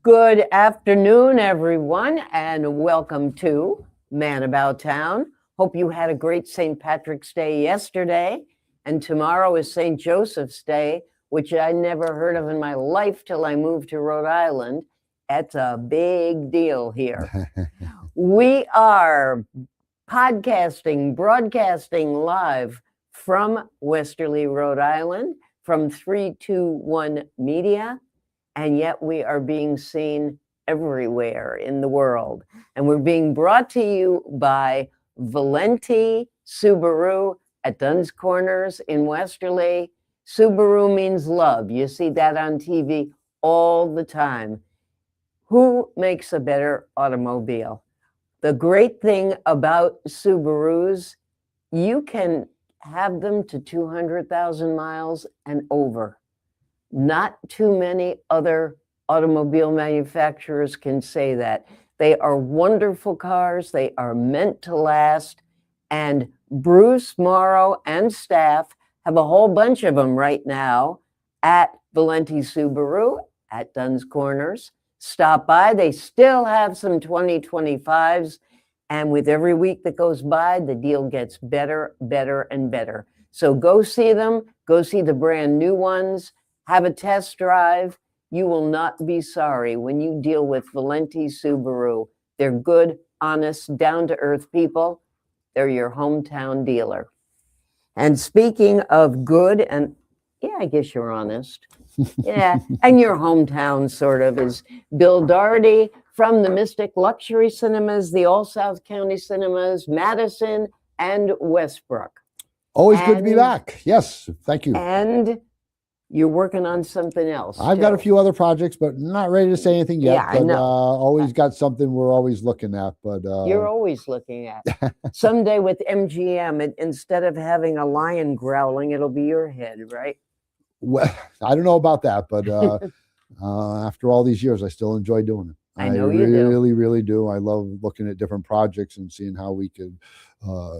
Good afternoon, everyone, and welcome to Man About Town. Hope you had a great St. Patrick's Day yesterday, and tomorrow is St. Joseph's Day, which I never heard of in my life till I moved to Rhode Island. It's a big deal here. We are podcasting, broadcasting live from Westerly, Rhode Island, from 321 Media. And yet we are being seen everywhere in the world. And we're being brought to you by Valenti Subaru at Dunn's Corners in Westerly. Subaru means love. You see that on TV all the time. Who makes a better automobile? The great thing about Subarus, you can have them to 200,000 miles and over. Not too many other automobile manufacturers can say that. They are wonderful cars. They are meant to last. And Bruce Morrow and staff have a whole bunch of them right now at Valenti Subaru at Dunn's Corners. Stop by. They still have some 2025s. And with every week that goes by, the deal gets better, better, and better. So go see them. Go see the brand new ones. Have a test drive. You will not be sorry when you deal with Valenti Subaru. They're good, honest, down-to-earth people. They're your hometown dealer. And speaking of good, and yeah, I guess you're honest. Yeah, and your hometown sort of is Bill Doherty from the Mystic Luxury Cinemas, the All South County Cinemas, Madison, and Westbrook. Always good to be back. Yes, thank you. And you're working on something else. I've got a few other projects, but not ready to say anything yet. Yeah, but I know. Always got something we're always looking at. But you're always looking at. Someday with MGM, instead of having a lion growling, it'll be your head, right? Well, I don't know about that, but after all these years, I still enjoy doing it. I know you do. Really do. I love looking at different projects and seeing how we could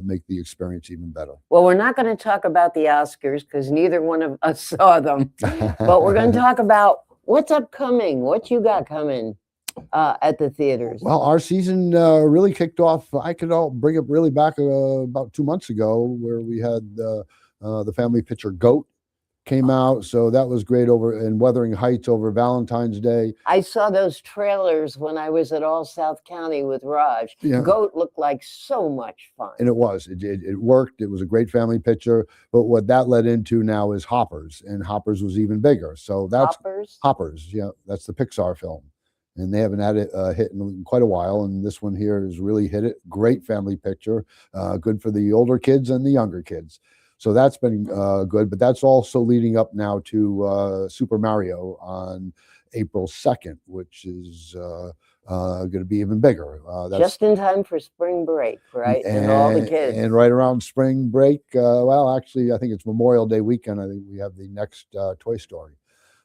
make the experience even better. Well, we're not going to talk about the Oscars because neither one of us saw them, but we're going to talk about what's upcoming, what you got coming at the theaters. Well, our season really kicked off. I could bring it really back about 2 months ago where we had the family picture Goat came out, so that was great over in Wuthering Heights over Valentine's Day. I saw those trailers when I was at All South County with Raj. Yeah. Goat looked like so much fun. And it was. It worked. It was a great family picture. But what that led into now is Hoppers, and Hoppers was even bigger. So that's Hoppers. Yeah, that's the Pixar film. And they haven't had it hit in quite a while. And this one here has really hit it. Great family picture. Good for the older kids and the younger kids. So that's been good, but that's also leading up now to Super Mario on April 2nd, which is going to be even bigger. That's just in time for spring break, right? And all the kids. And right around spring break, well, actually, I think it's Memorial Day weekend. I think we have the next Toy Story.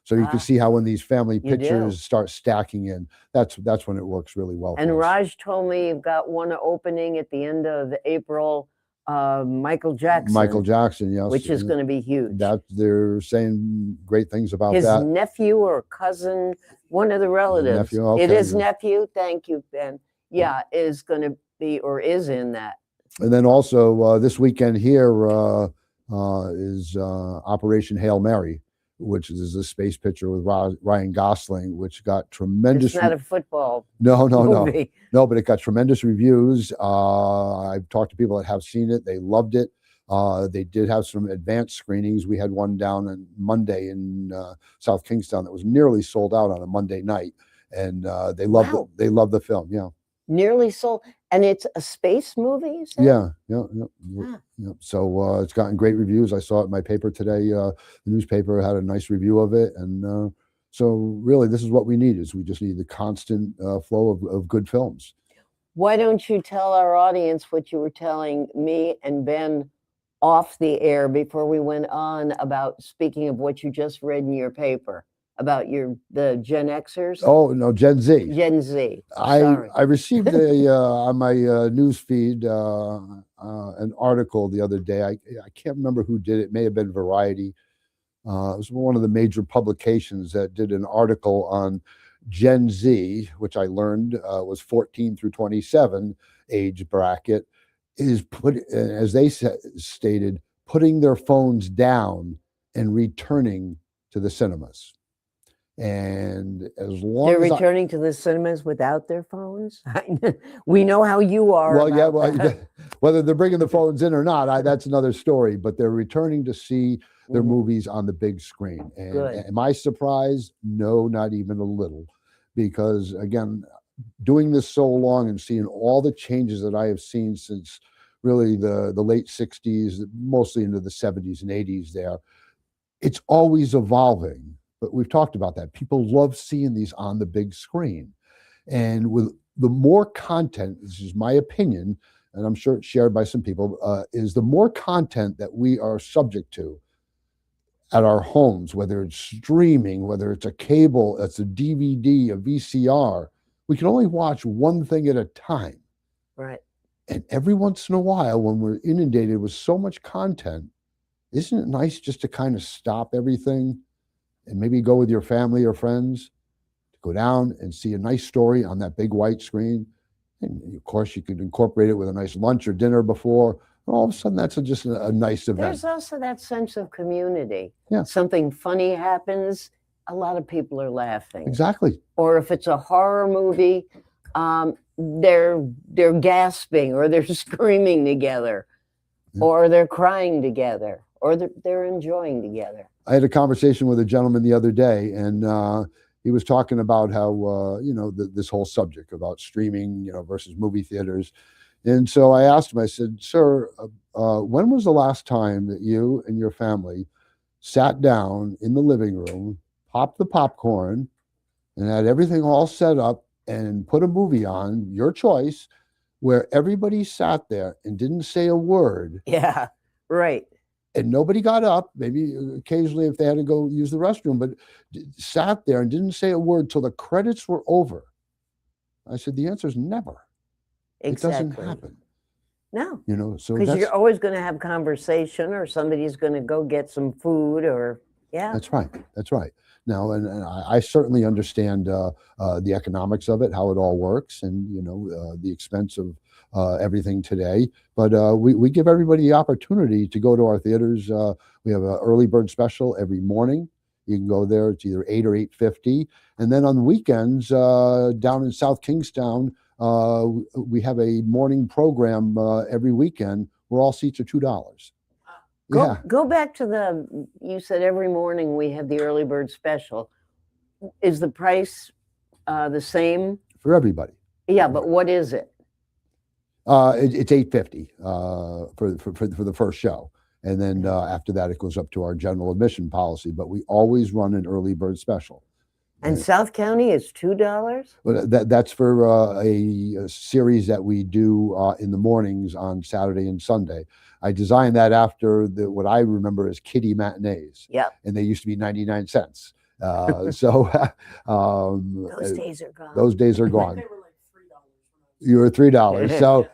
So you can see how when these family pictures start stacking in, that's when it works really well. And Raj told me you've got one opening at the end of April. Michael Jackson, yes, which is going to be huge. That they're saying great things about his that. Nephew or cousin, one of the relatives. Nephew, okay. It is nephew. Thank you, Ben. Yeah, is going to be or is in that. And then also this weekend here is Operation Hail Mary, which is a space picture with Ryan Gosling, which got tremendous. It's not a football. No, but it got tremendous reviews. I've talked to people that have seen it; they loved it. They did have some advanced screenings. We had one down on Monday in South Kingstown that was nearly sold out on a Monday night, and they loved it. They loved the film. Yeah, nearly sold. And it's a space movie, you said? Yeah. So it's gotten great reviews. I saw it in my paper today. The newspaper had a nice review of it. And so really, this is what we need, is we just need the constant flow of good films. Why don't you tell our audience what you were telling me and Ben off the air before we went on about, speaking of what you just read in your paper? About the Gen Xers? Oh, no, Gen Z. Gen Z. I received on my news feed an article the other day. I can't remember who did it. It may have been Variety. It was one of the major publications that did an article on Gen Z, which I learned was 14 through 27 age bracket, is as they stated, putting their phones down and returning to the cinemas. And as long they're as returning to the cinemas without their phones. We know how you are. Well, yeah, well, whether they're bringing the phones in or not, that's another story. But they're returning to see their movies on the big screen. And am I surprised? No, not even a little, because again, doing this so long and seeing all the changes that I have seen since really the late 60s, mostly into the 70s and 80s there, it's always evolving. But we've talked about that. People love seeing these on the big screen. And with the more content, this is my opinion, and I'm sure it's shared by some people, is the more content that we are subject to at our homes, whether it's streaming, whether it's a cable, it's a DVD, a VCR, we can only watch one thing at a time. Right. And every once in a while, when we're inundated with so much content, isn't it nice just to kind of stop everything and maybe go with your family or friends to go down and see a nice story on that big white screen? And of course, you could incorporate it with a nice lunch or dinner before. And all of a sudden, that's just a nice event. There's also that sense of community. Yeah. Something funny happens, a lot of people are laughing. Exactly. Or if it's a horror movie, they're gasping, or they're screaming together, or they're crying together, or they're enjoying together. I had a conversation with a gentleman the other day, and he was talking about how this whole subject about streaming, versus movie theaters. And so I asked him, I said, "Sir, when was the last time that you and your family sat down in the living room, popped the popcorn, and had everything all set up and put a movie on, your choice, where everybody sat there and didn't say a word?" Yeah, right. And nobody got up, maybe occasionally if they had to go use the restroom, but sat there and didn't say a word till the credits were over. I said, the answer is never. Exactly. It doesn't happen. No. So because you're always going to have conversation, or somebody's going to go get some food, or That's right. That's right. Now, and I certainly understand the economics of it, how it all works, and the expense of everything today. But we give everybody the opportunity to go to our theaters. We have an early bird special every morning. You can go there. It's either 8 or 8:50, and then on the weekends down in South Kingstown, we have a morning program every weekend where all seats are $2. Go back to you said every morning we have the early bird special. Is the price the same? For everybody. Yeah, but what is it? It's $8.50 for the first show. And then after that, it goes up to our general admission policy. But we always run an early bird special. And South County is $2? Well, that's for a series that we do in the mornings on Saturday and Sunday. I designed that after what I remember as kiddie matinees. Yeah. And they used to be 99 cents. Those days are gone. Those days are gone. They were like $3. You were $3. So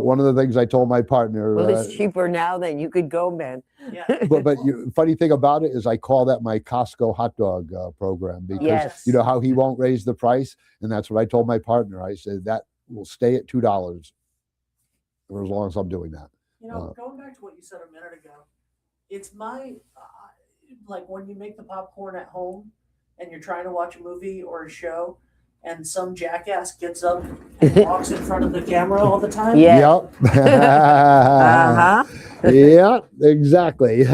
one of the things I told my partner. Well, it's cheaper now than you could go, man. Yeah. But funny thing about it is I call that my Costco hot dog program, because you know how he won't raise the price. And that's what I told my partner. I said that will stay at $2 for as long as I'm doing that. Going back to what you said a minute ago, it's my, like when you make the popcorn at home and you're trying to watch a movie or a show, and some jackass gets up and walks in front of the camera all the time. Yeah. Yep. Yeah, exactly.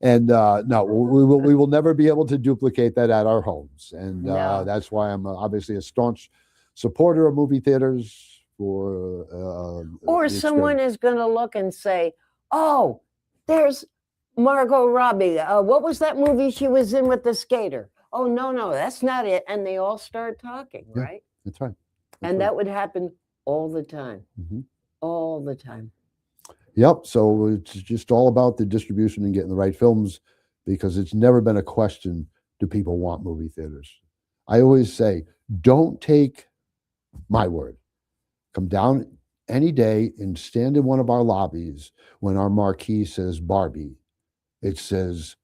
And no, we will never be able to duplicate that at our homes. And that's why I'm obviously a staunch supporter of movie theaters. Or someone is going to look and say, "Oh, there's Margot Robbie. What was that movie she was in with the skater? Oh, no, that's not it." And they all start talking, right? That's right. That would happen all the time. Mm-hmm. All the time. Yep. So it's just all about the distribution and getting the right films, because it's never been a question, do people want movie theaters? I always say, don't take my word. Come down any day and stand in one of our lobbies. When our marquee says Barbie, it says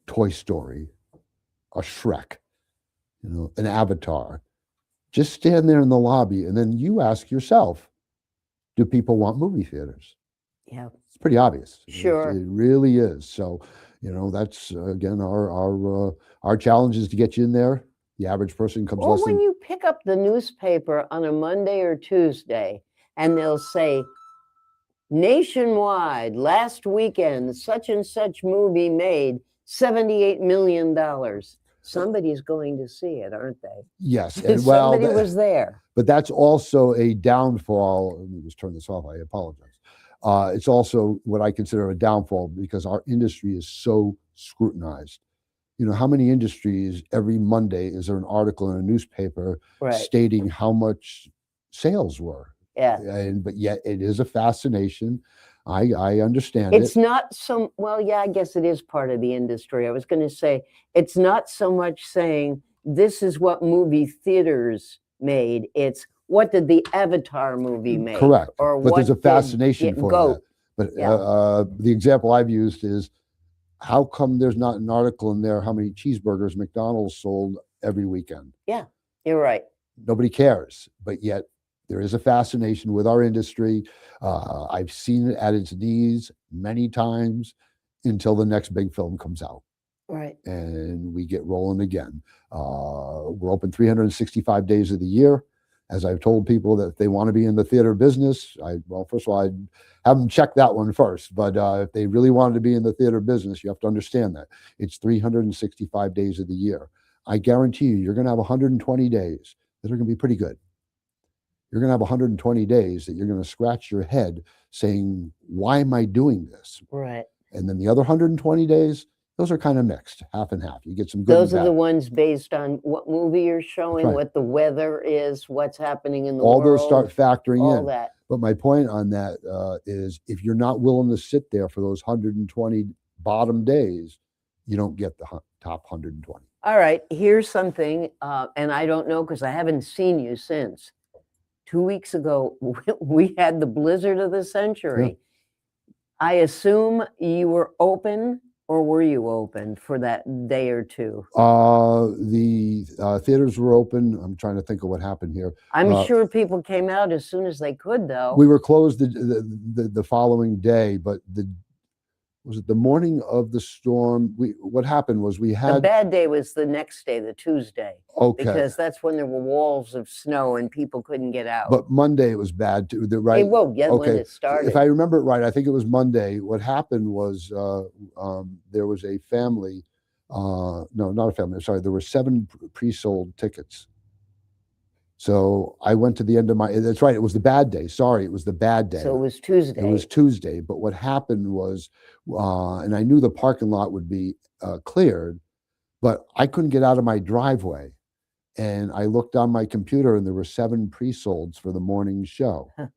Toy Story, a Shrek. an Avatar. Just stand there in the lobby, and then you ask yourself, do people want movie theaters? Yeah. It's pretty obvious. Sure. It really is. So, that's again our challenge is to get you in there. The average person comes Or less when than. you pick up the newspaper on a Monday or Tuesday, and they'll say, nationwide, last weekend, such and such movie made $78 million. Somebody's going to see it, aren't they? Yes, And and well, somebody was there. but that's also a downfall. Let me just turn this off. I apologize. It's also what I consider a downfall because our industry is so scrutinized. How many industries every Monday is there an article in a newspaper Right. stating how much sales were? Yeah. But yet it is a fascination. I understand It's it. not so, well, yeah, I guess it is part of the industry. I was going to say, it's not so much saying this is what movie theaters made. It's what did the Avatar movie make? Correct. Or but what there's a fascination for Goat. that. But Yeah. the example I've used is, how come there's not an article in there how many cheeseburgers McDonald's sold every weekend? Yeah, you're right. Nobody cares, but yet there is a fascination with our industry. I've seen it at its knees many times until the next big film comes out. Right. And we get rolling again. We're open 365 days of the year. As I've told people that if they want to be in the theater business, first of all, I'd have them check that one first. But if they really wanted to be in the theater business, you have to understand that it's 365 days of the year. I guarantee you're going to have 120 days that are going to be pretty good. You're going to have 120 days that you're going to scratch your head saying, why am I doing this? Right. And then the other 120 days, those are kind of mixed, half and half. You get some good. Those are the ones based on what movie you're showing, right. what the weather is, what's happening in the all world. Those start factoring all in. That. But my point on that is if you're not willing to sit there for those 120 bottom days, you don't get the top 120. All right, here's something, and I don't know because I haven't seen you since. 2 weeks ago, we had the blizzard of the century. Yeah. I assume you were open, or were you open for that day or two? The theaters were open. I'm trying to think of what happened here. I'm sure people came out as soon as they could, though. We were closed the following day, but was it the morning of the storm? What happened was we had. The bad day was the next day, the Tuesday. Okay. Because that's when there were walls of snow and people couldn't get out. But Monday it was bad too, right? Yeah, okay. When it started. If I remember it right, I think it was Monday. What happened was there was a family. No, not a family. Sorry, there were 7 pre-sold tickets. So I went to the end of that's right, it was the bad day. Sorry, it was the bad day. So it was Tuesday. It was Tuesday. But what happened was, and I knew the parking lot would be cleared, but I couldn't get out of my driveway. And I looked on my computer and there were 7 pre-solds for the morning show. Huh.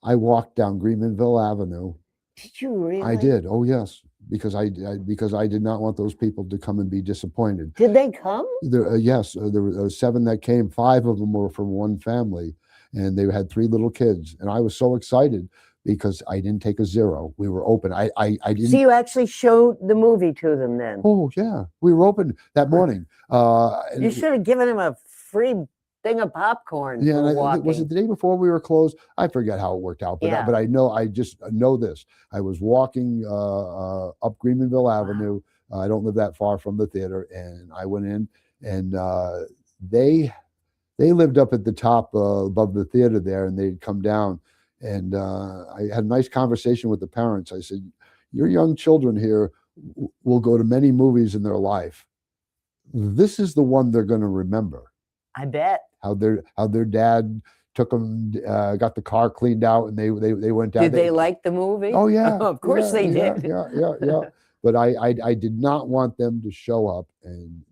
I walked down Greenmanville Avenue. Did you really? I did. Oh, yes. Because I did not want those people to come and be disappointed. Did they come? Yes, there were 7 that came. 5 of them were from one family, and they had 3 little kids. And I was so excited because I didn't take a zero. We were open. I didn't. So you actually showed the movie to them then? Oh yeah, we were open that morning. You should have given him a free thing of popcorn. Yeah, and was it the day before we were closed? I forget how it worked out, but yeah. But I just know this. I was walking up Greenmanville Avenue. I don't live that far from the theater, and I went in, and they lived up at the top above the theater there, and they'd come down, and I had a nice conversation with the parents. I said, "Your young children here will go to many movies in their life. This is the one they're going to remember." I bet. How their dad took them, got the car cleaned out, and they went down. Did they like the movie? Oh yeah, of course they did. Yeah. But I did not want them to show up and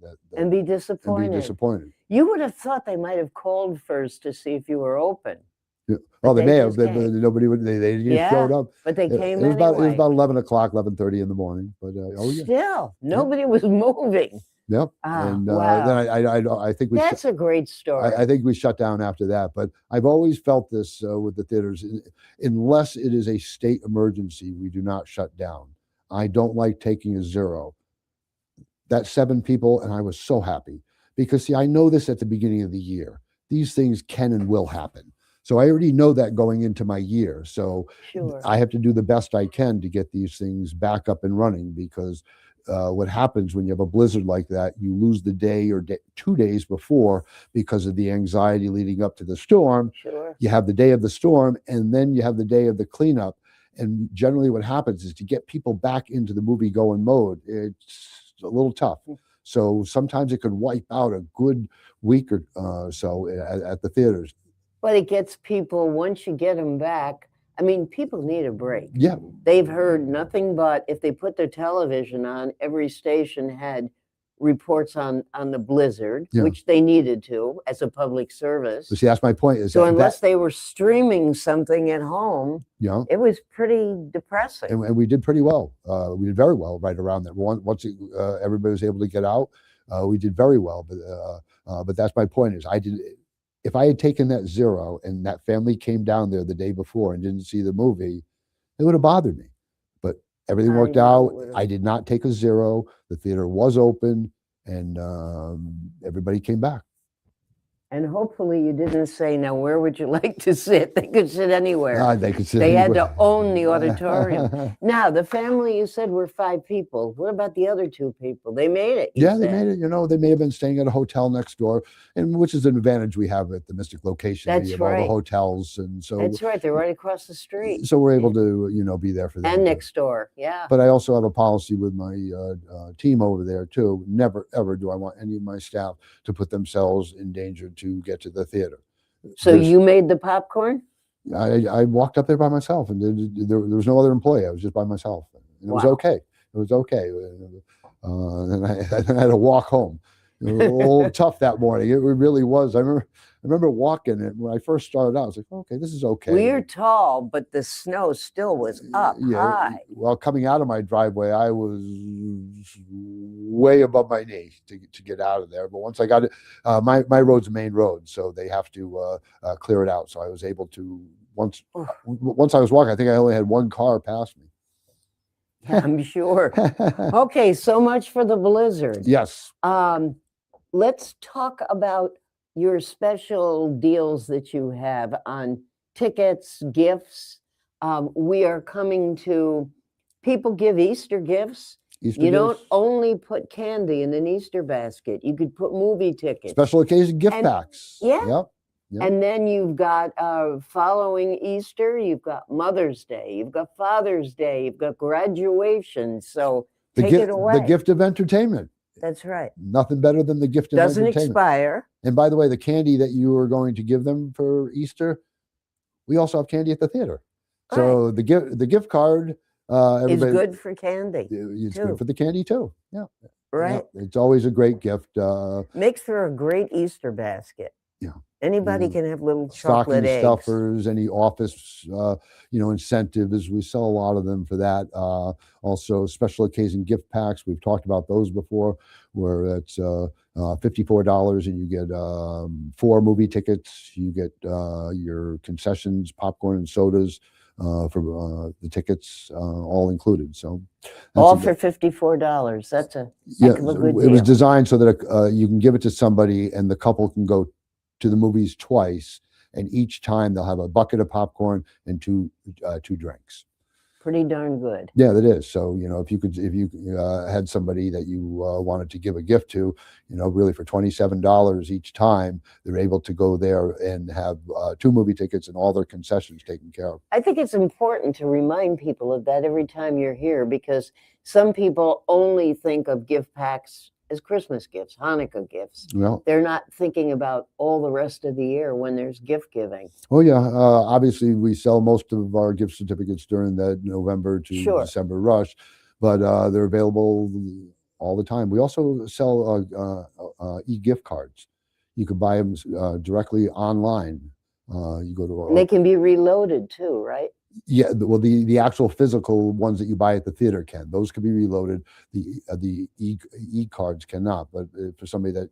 be disappointed. And be disappointed. You would have thought they might have called first to see if you were open. Yeah. Oh, they may have. Nobody would. They just showed up. But they came. It was about 11 o'clock, 11:30 in the morning. But still, nobody was moving. Yep. And then I think that's a great story. I think we shut down after that. But I've always felt this with the theaters. Unless it is a state emergency, we do not shut down. I don't like taking a zero. That 7 people, and I was so happy because see, I know this at the beginning of the year. These things can and will happen. So I already know that going into my year. So Sure. I have to do the best I can to get these things back up and running, because what happens when you have a blizzard like that, you lose the day or 2 days before because of the anxiety leading up to the storm. Sure. You have the day of the storm, and then you have the day of the cleanup. And generally what happens is to get people back into the movie going mode, it's a little tough. So sometimes it could wipe out a good week or so at the theaters. But it gets people, once you get them back, I mean, people need a break. Yeah. They've heard nothing but, if they put their television on, every station had reports on the blizzard, Yeah. which they needed to as a public service. But see, that's my point. Is So that, unless they were streaming something at home, yeah, it was pretty depressing. and we did pretty well. We did very well right around that. Once everybody was able to get out, we did very well. But that's my point. Is if I had taken that 0 and that family came down there the day before and didn't see the movie, it would have bothered me. But everything worked out. I did not take a 0. The theater was open, and everybody came back. And hopefully you didn't say, now where would you like to sit? They could sit anywhere. They could sit They had anywhere. to own the auditorium. Now, the family, you said, were 5 people. What about the other 2 people? They made it. Yeah, they made it. You know, they may have been staying at a hotel next door, and which is an advantage we have at the Mystic location. That's we have right. all the hotels, and so That's right. They're right across the street. So we're able to, be there for them. And next door, yeah. But I also have a policy with my team over there too. Never ever do I want any of my staff to put themselves in danger to get to the theater. So you made the popcorn? I walked up there by myself, and there was no other employee. I was just by myself, and it was okay. It was okay. And I had to walk home. It was a little tough that morning. It really was. I remember walking it when I first started out. I was like, okay, this is okay. We're tall, but the snow still was up high. Well, coming out of my driveway, I was way above my knee to get out of there. But once I got it, my road's a main road, so they have to clear it out. So I was able to, once I was walking, I think I only had 1 car pass me. I'm sure. Okay, so much for the blizzard. Yes. Let's talk about your special deals that you have on tickets, gifts. We are coming to, people give Easter gifts. You don't only put candy in an Easter basket. You could put movie tickets. Special occasion gift packs. Yeah. Yep. And then you've got following Easter, you've got Mother's Day, you've got Father's Day, you've got graduation. So take it away. The gift of entertainment. That's right. Nothing better than the gift of entertainment. Doesn't expire. And by the way, the candy that you are going to give them for Easter, we also have candy at the theater. So the gift card is good for candy. It's good for the candy too. Yeah. Right. Yeah. It's always a great gift. Makes for a great Easter basket. Yeah. Anybody can have little stocking chocolate eggs. stuffers, any office, incentives. We sell a lot of them for that. Also, special occasion gift packs. We've talked about those before, where it's $54 and you get 4 movie tickets. You get your concessions, popcorn and sodas for the tickets, all included. So all for $54. That's a heck of a good deal. It was designed so that you can give it to somebody and the couple can go to the movies twice, and each time they'll have a bucket of popcorn and two drinks. Pretty darn good. Yeah, that is. So if you had somebody that you wanted to give a gift to, really for $27 each time, they're able to go there and have 2 movie tickets and all their concessions taken care of. I think it's important to remind people of that every time you're here, because some people only think of gift packs as Christmas gifts, Hanukkah gifts. Well, they're not thinking about all the rest of the year when there's gift giving. Oh yeah, obviously we sell most of our gift certificates during the November to December rush, but they're available all the time. We also sell e-gift cards. You can buy them directly online. You go to and they can be reloaded too, right? Yeah, well, the actual physical ones that you buy at the theater those can be reloaded. The e-cards cannot. But for somebody that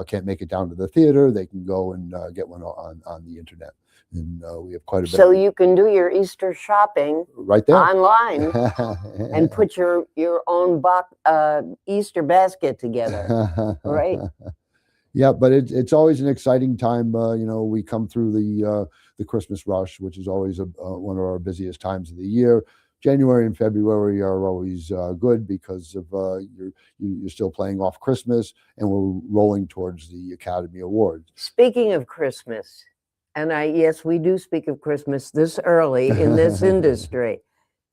can't make it down to the theater, they can go and get one on the internet. And we have quite a bit. So you can do your Easter shopping right there online and put your own Easter basket together, right? Yeah, but it's always an exciting time. We come through the Christmas rush, which is always one of our busiest times of the year. January and February are always good because of you're still playing off Christmas, and we're rolling towards the Academy Awards. Speaking of Christmas, and yes, we do speak of Christmas this early in this industry.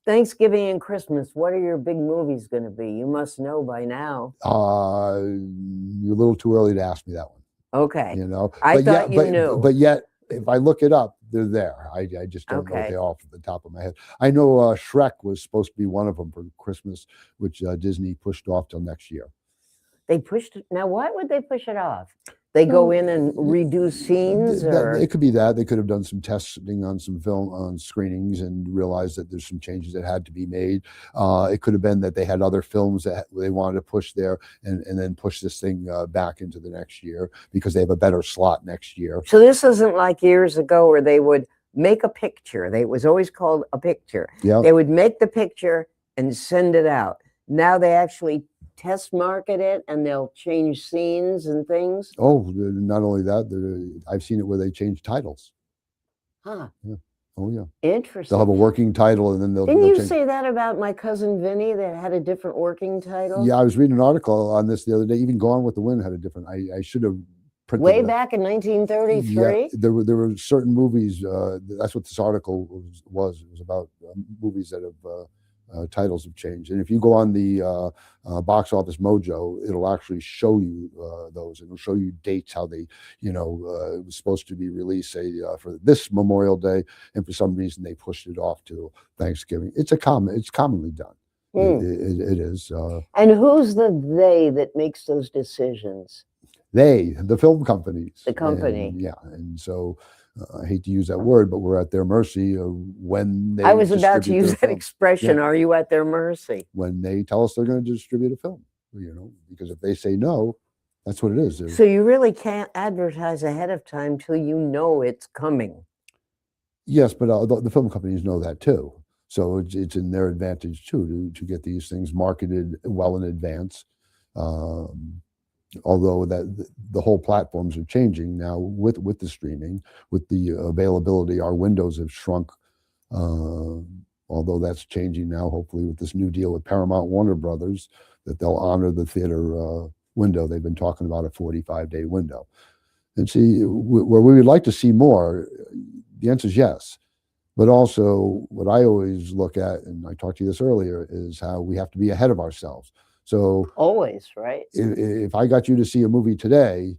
Thanksgiving and Christmas, what are your big movies going to be? You must know by now. You're a little too early to ask me that one. Okay. I thought you knew. But yet, if I look it up, they're there. I just don't know what they are off the top of my head. I know Shrek was supposed to be one of them for Christmas, which Disney pushed off till next year. They pushed it. Now, why would they push it off? They go in and redo scenes, or it could be that they could have done some testing on some film on screenings and realized that there's some changes that had to be made. It could have been that they had other films that they wanted to push there and then push this thing back into the next year because they have a better slot next year. So this isn't like years ago where they would make a picture. It was always called a picture. Yeah. They would make the picture and send it out. Now they actually test market it and they'll change scenes and things. Oh, not only that, I've seen it where they change titles. Huh. Yeah. Oh yeah. Interesting. They'll have a working title and then Didn't you say that about My Cousin Vinny that had a different working title? Yeah, I was reading an article on this the other day. Even Gone with the Wind had a different. I should have printed way back in 1933. Yeah, there were certain movies. That's what this article was. It was about movies that have. Titles have changed, and if you go on the Box Office Mojo, it'll actually show you those. It'll show you dates, how they, it was supposed to be released, say, for this Memorial Day, and for some reason they pushed it off to Thanksgiving. It's commonly done. It is. And who's the they that makes those decisions? The film companies. The company. And so. I hate to use that word, but we're at their mercy of when they. I was about to use that expression. Yeah. Are you at their mercy? When they tell us they're going to distribute a film, because if they say no, that's what it is. So you really can't advertise ahead of time till you know it's coming. Yes, but the film companies know that too. So it's in their advantage too to get these things marketed well in advance. Although the whole platforms are changing now with the streaming, with the availability, our windows have shrunk. Although that's changing now, hopefully with this new deal with Paramount Warner Brothers, that they'll honor the theater window. They've been talking about a 45-day window. And see, where we would like to see more, the answer is yes. But also what I always look at, and I talked to you this earlier, is how we have to be ahead of ourselves. So always, right? If I got you to see a movie today,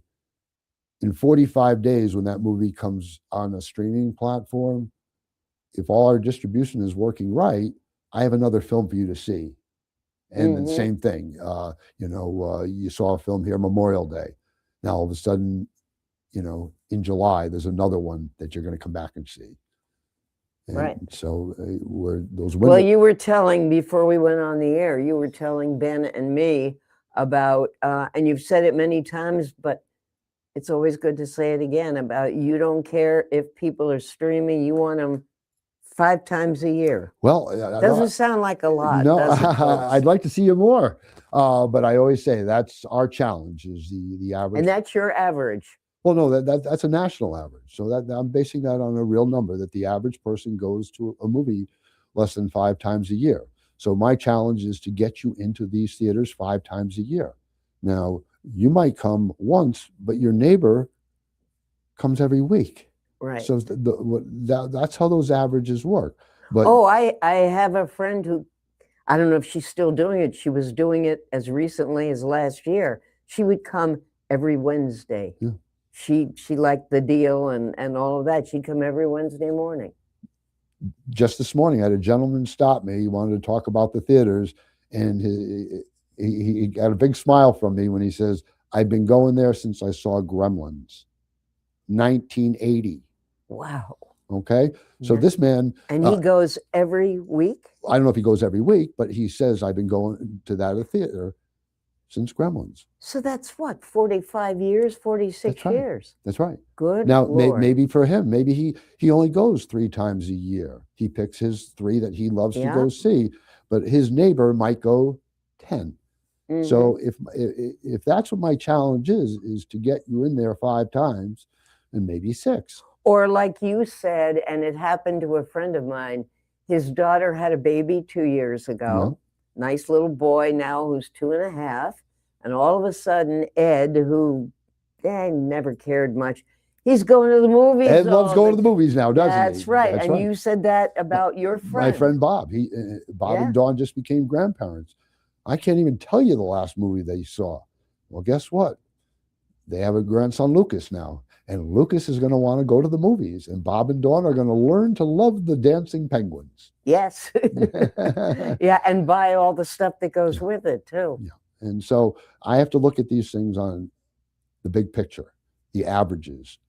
in 45 days when that movie comes on a streaming platform, if all our distribution is working right, I have another film for you to see. And the same thing, you saw a film here Memorial Day. Now all of a sudden, in July, there's another one that you're going to come back and see. And right. So those windows. Well, you were telling before we went on the air, you were telling Ben and me about, and you've said it many times, but it's always good to say it again, about you don't care if people are streaming, you want them 5 times a year. Well, doesn't sound like a lot. No, I'd like to see you more. But I always say that's our challenge, is the average. And that's your average. Well, no, that's a national average. So that I'm basing that on a real number, that the average person goes to a movie less than 5 times a year. So my challenge is to get you into these theaters 5 times a year. Now, you might come once, but your neighbor comes every week. Right. So that's how those averages work. But I have a friend who, I don't know if she's still doing it. She was doing it as recently as last year. She would come every Wednesday. Yeah. She liked the deal and all of that. She'd come every Wednesday morning. Just this morning, I had a gentleman stop me. He wanted to talk about the theaters, and he got a big smile from me when he says, "I've been going there since I saw Gremlins, 1980." Wow. Okay. So this man. And he goes every week? I don't know if he goes every week, but he says, "I've been going to that theater since Gremlins." So that's what, 45 years, 46 years? That's right. Good. Now, Lord. maybe for him, maybe he only goes 3 times a year. He picks his 3 that he loves to go see, but his neighbor might go 10. So if that's what my challenge is to get you in there 5 times and maybe 6. Or like you said, and it happened to a friend of mine, his daughter had a baby 2 years ago. Nice little boy now who's 2.5. And all of a sudden, Ed, who never cared much, he's going to the movies. Ed loves going to the movies now, doesn't he? That's right. And you said that about your friend. My friend Bob. Bob and Dawn just became grandparents. I can't even tell you the last movie they saw. Well, guess what? They have a grandson, Lucas, now. And Lucas is going to want to go to the movies. And Bob and Dawn are going to learn to love the dancing penguins. Yes. Yeah, and buy all the stuff that goes with it, too. Yeah. And so I have to look at these things on the big picture, the averages,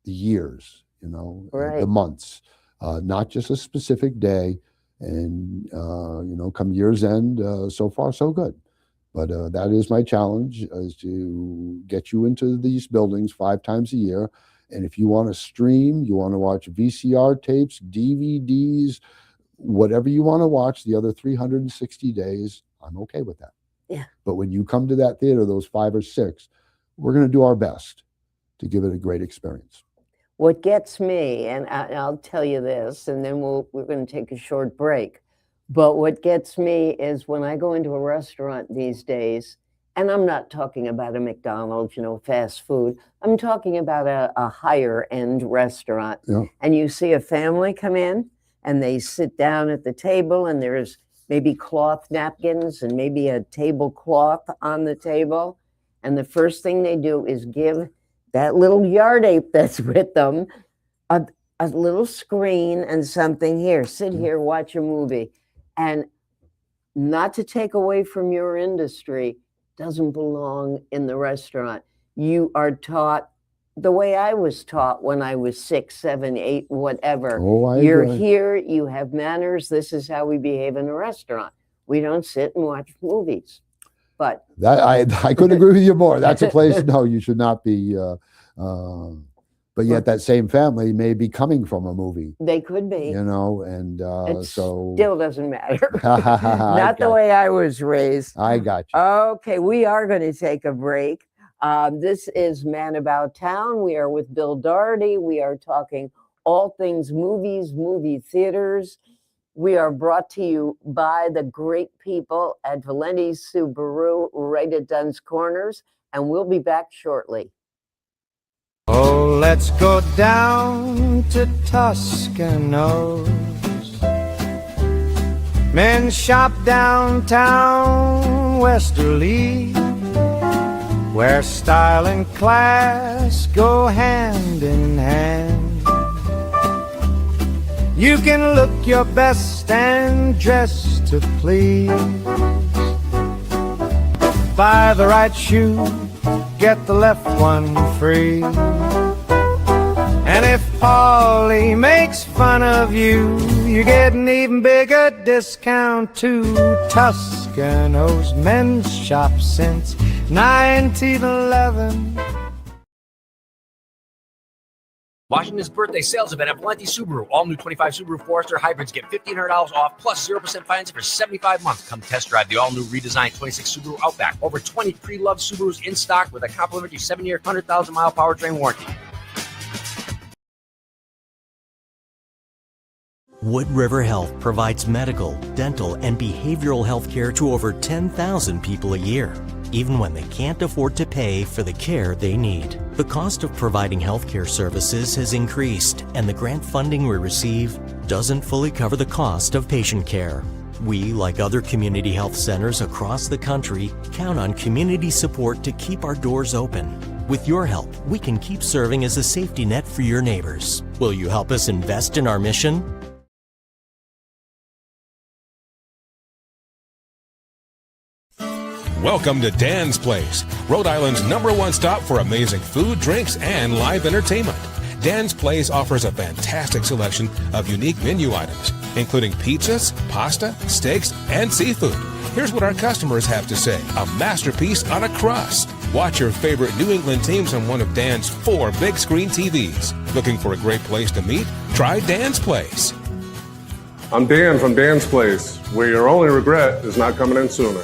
the years, the months, not just a specific day. And, come year's end, so far, so good. But that is my challenge, is to get you into these buildings 5 times a year. And if you want to stream, you want to watch VCR tapes, DVDs, whatever you want to watch the other 360 days, I'm okay with that. Yeah. But when you come to that theater, those 5 or 6, we're going to do our best to give it a great experience. What gets me, and I'll tell you this, and then we're going to take a short break. But what gets me is when I go into a restaurant these days, and I'm not talking about a McDonald's, fast food. I'm talking about a higher end restaurant. Yeah. And you see a family come in and they sit down at the table and there's maybe cloth napkins and maybe a tablecloth on the table. And the first thing they do is give that little yard ape that's with them a little screen and something. Here, sit here, watch a movie. And not to take away from your industry, doesn't belong in the restaurant. You are taught the way I was taught when I was 6, 7, 8, whatever. You're here, you have manners. This is how we behave in a restaurant. We don't sit and watch movies. But that I couldn't agree with you more. That's a place, no, you should not be. But yet that same family may be coming from a movie. They could be. And it so. Still doesn't matter. Not the way I was raised. I got you. Okay, we are going to take a break. This is Man About Town. We are with Bill Doherty. We are talking all things movies, movie theaters. We are brought to you by the great people at Valenti's Subaru right at Dunn's Corners. And we'll be back shortly. Oh, let's go down to Toscano's. Men's shop downtown Westerly, where style and class go hand in hand. You can look your best and dress to please. Buy the right shoe, get the left one free. And if Paulie makes fun of you, you get an even bigger discount too. Toscano's Men's Shop since 1911. Washington's birthday sales event at Valenti Subaru. All new 25 Subaru Forester hybrids get $1,500 off plus 0% financing for 75 months. Come test drive the all-new redesigned 26 Subaru Outback. Over 20 pre-loved Subarus in stock with a complimentary 7-year, 100,000-mile powertrain warranty. Wood River Health provides medical, dental, and behavioral health care to over 10,000 people a year, even when they can't afford to pay for the care they need. The cost of providing healthcare services has increased, and the grant funding we receive doesn't fully cover the cost of patient care. We, like other community health centers across the country, count on community support to keep our doors open. With your help, we can keep serving as a safety net for your neighbors. Will you help us invest in our mission? Welcome to Dan's Place, Rhode Island's #1 stop for amazing food, drinks, and live entertainment. Dan's Place offers a fantastic selection of unique menu items, including pizzas, pasta, steaks, and seafood. Here's what our customers have to say: a masterpiece on a crust. Watch your favorite New England teams on one of Dan's 4 big screen TVs. Looking for a great place to meet? Try Dan's Place. I'm Dan from Dan's Place, where your only regret is not coming in sooner.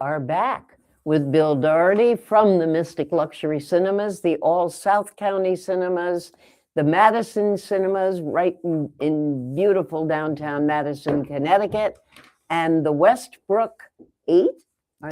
are back with Bill Doherty from the Mystic Luxury Cinemas, the All South County Cinemas, the Madison Cinemas right in beautiful downtown Madison, Connecticut, and the Westbrook 8?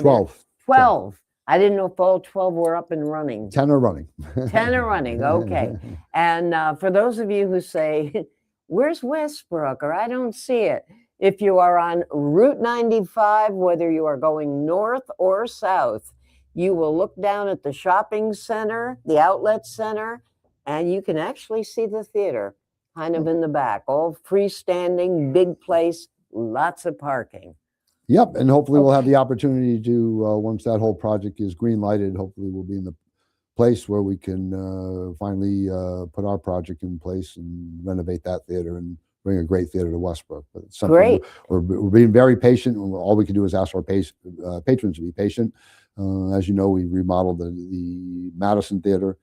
12. 12. I didn't know if all 12 were up and running. 10 are running. 10 are running, okay. And for those of you who say, where's Westbrook, or I don't see it, if you are on Route 95, whether you are going north or south, you will look down at the shopping center, the outlet center, and you can actually see the theater kind of in the back, all freestanding, big place, lots of parking. Yep, and hopefully we'll have the opportunity to, once that whole project is green lighted, hopefully we'll be in the place where we can finally put our project in place and renovate that theater and bring a great theater to Westbrook. But it's something Great. We're being very patient. All we can do is ask our patrons to be patient. As you know, we remodeled the Madison Theater.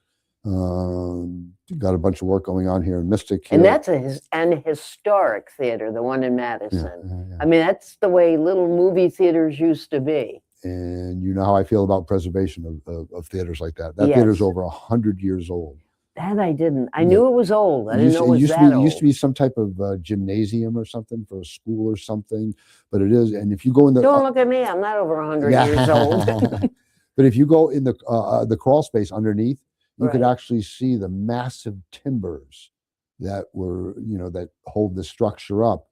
Got a bunch of work going on here in Mystic. And that's an historic theater, the one in Madison. I mean, that's the way little movie theaters used to be. And you know how I feel about preservation of theaters like that. That theater's over 100 years old. That I didn't. I knew it was old. I didn't know it was that old. It used to be some type of gymnasium or something for a school or something, but it is. And if you go in the don't look at me, I'm not over 100 years old. But if you go in the crawl space underneath, you could actually see the massive timbers that were, that hold the structure up.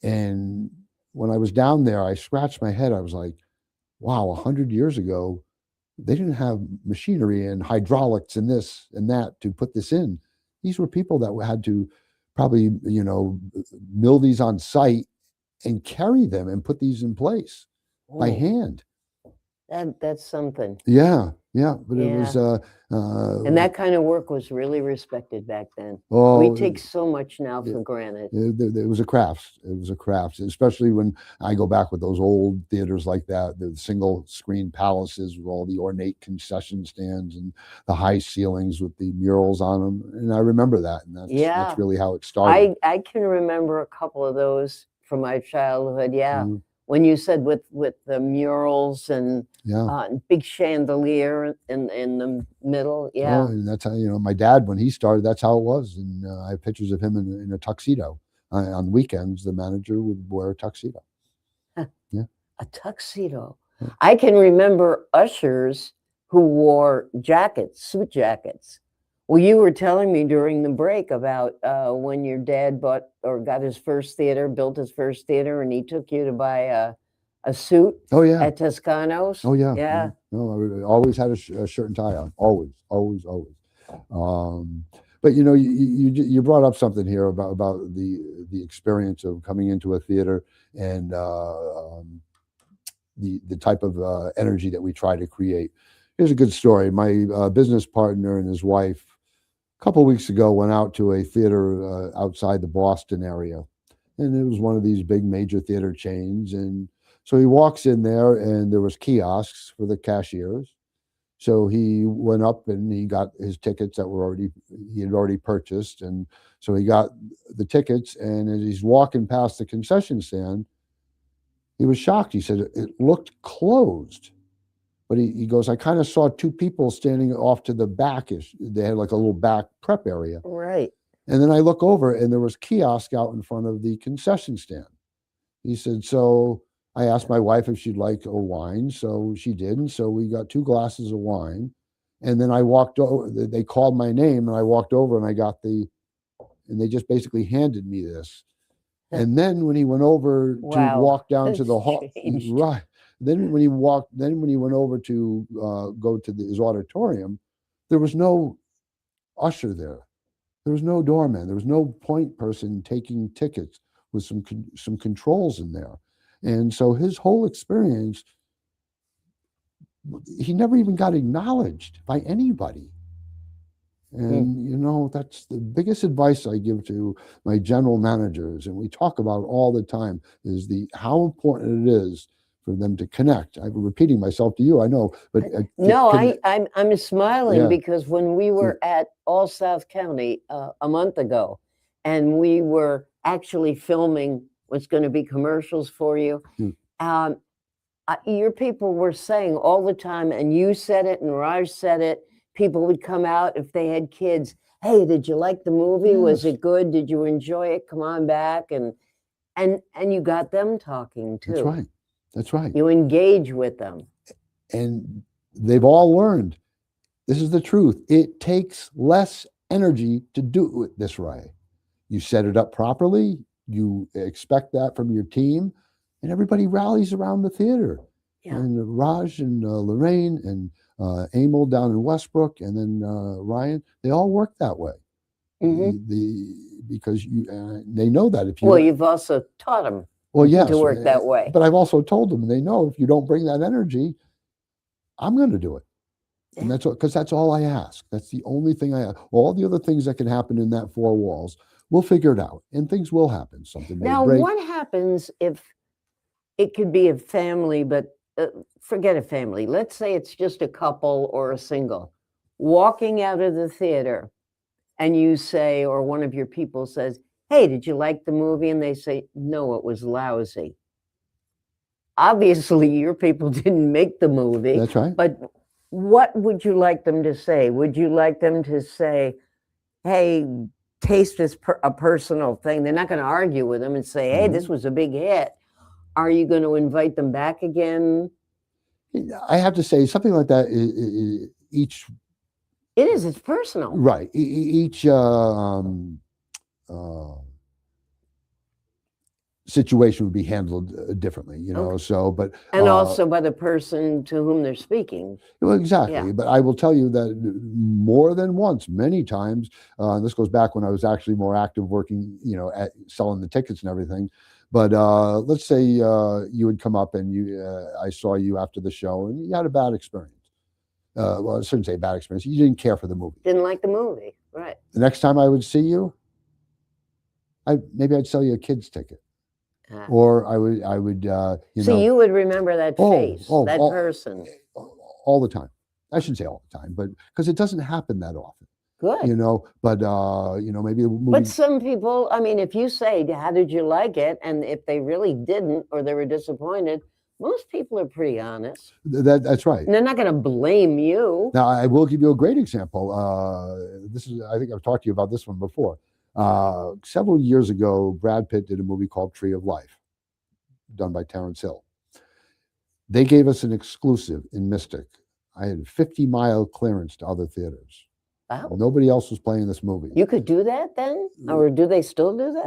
And when I was down there, I scratched my head. I was like, wow, 100 years ago, they didn't have machinery and hydraulics and this and that to put this in. These were people that had to probably, mill these on site and carry them and put these in place by hand. That's something. Yeah, but it was. And that kind of work was really respected back then. Oh, we take so much now for granted. It was a craft. It was a craft, especially when I go back with those old theaters like that, the single screen palaces with all the ornate concession stands and the high ceilings with the murals on them. And I remember that. And that's really how it started. I can remember a couple of those from my childhood. Yeah. Mm-hmm. When you said with the murals and big chandelier in the middle, Oh, and that's how, my dad, when he started, that's how it was. And I have pictures of him in a tuxedo. On weekends, the manager would wear a tuxedo. Yeah, a tuxedo. Yeah. I can remember ushers who wore suit jackets. Well, you were telling me during the break about when your dad bought or got his first theater, built his first theater, and he took you to buy a suit. Oh yeah, at Toscano's. Oh yeah, yeah. No, I always had a shirt and tie on. Always. But you brought up something here about the experience of coming into a theater and the type of energy that we try to create. Here's a good story. My business partner and his wife, a couple of weeks ago, went out to a theater outside the Boston area. And it was one of these big major theater chains. And so he walks in there and there was kiosks for the cashiers. So he went up and he got his tickets that he had already purchased. And so he got the tickets, and as he's walking past the concession stand, he was shocked. He said it looked closed. But he goes, I kind of saw two people standing off to the back-ish. They had like a little back prep area. Right. And then I look over and there was kiosk out in front of the concession stand. He said, so I asked my wife if she'd like a wine. So she did. And so we got 2 glasses of wine. And then I walked over, they called my name and I walked over and I got and they just basically handed me this. And then when he went over to walk down to the hall, right. Then when he went over to go to his auditorium, there was no usher there. There was no doorman. There was no point person taking tickets with some controls in there. And so his whole experience, he never even got acknowledged by anybody. And, that's the biggest advice I give to my general managers. And we talk about all the time is how important it is for them to connect. I'm repeating myself to you, I know, but I'm smiling because when we were at All South County a month ago, and we were actually filming what's going to be commercials for you, Your people were saying all the time, and you said it, and Raj said it. People would come out if they had kids. Hey, did you like the movie? Was Yes. it good? Did you enjoy it? Come on back, and you got them talking too. That's right. That's right. You engage with them. And they've all learned, this is the truth. It takes less energy to do it this way. You set it up properly. You expect that from your team, and everybody rallies around the theater. Yeah. And Raj and Lorraine and Emil down in Westbrook, and then Ryan, they all work that way. Because they know that if you. Well, you've also taught them yes, to work that way. But I've also told them, they know if you don't bring that energy, I'm going to do it. And that's because that's all I ask. That's the only thing I ask. All the other things that can happen in that four walls, we'll figure it out, and things will happen. Something may now, break. what happens if it could be a family, but forget a family. Let's say it's just a couple or a single walking out of the theater, and you say, or one of your people says, "Hey, did you like the movie?" And they say, "No, it was lousy." Obviously, your people didn't make the movie. That's right. But what would you like them to say? Would you like them to say, "Hey, taste is a personal thing"? They're not going to argue with them and say, "Hey, this was a big hit." Are you going to invite them back again? I have to say something like that. Each. It is. It's personal. Right. Each situation would be handled differently, you know. Okay. So, but and also by the person to whom they're speaking. Well, exactly. Yeah. But I will tell you that more than once, many times, and this goes back when I was actually more active working, you know, at selling the tickets and everything. But let's say you would come up and I saw you after the show and you had a bad experience. Well, I shouldn't say bad experience. You didn't care for the movie. Didn't like the movie, right? The next time I would see you, maybe I'd sell you a kid's ticket. Or I would, you so know. you would remember that face, that person. All the time. I shouldn't say all the time, but because it doesn't happen that often. Good. You know, but, you know, maybe the movie. But some people, I mean, if you say, "How did you like it?" and if they really didn't or they were disappointed, most people are pretty honest. That's right. And they're not going to blame you. Now, I will give you a great example. I think I've talked to you about this one before. Several years ago, Brad Pitt did a movie called Tree of Life, done by Terrence Hill. They gave us an exclusive in Mystic. I had a 50-mile clearance to other theaters. Wow. Nobody else was playing this movie. You could do that then? Or do they still do that?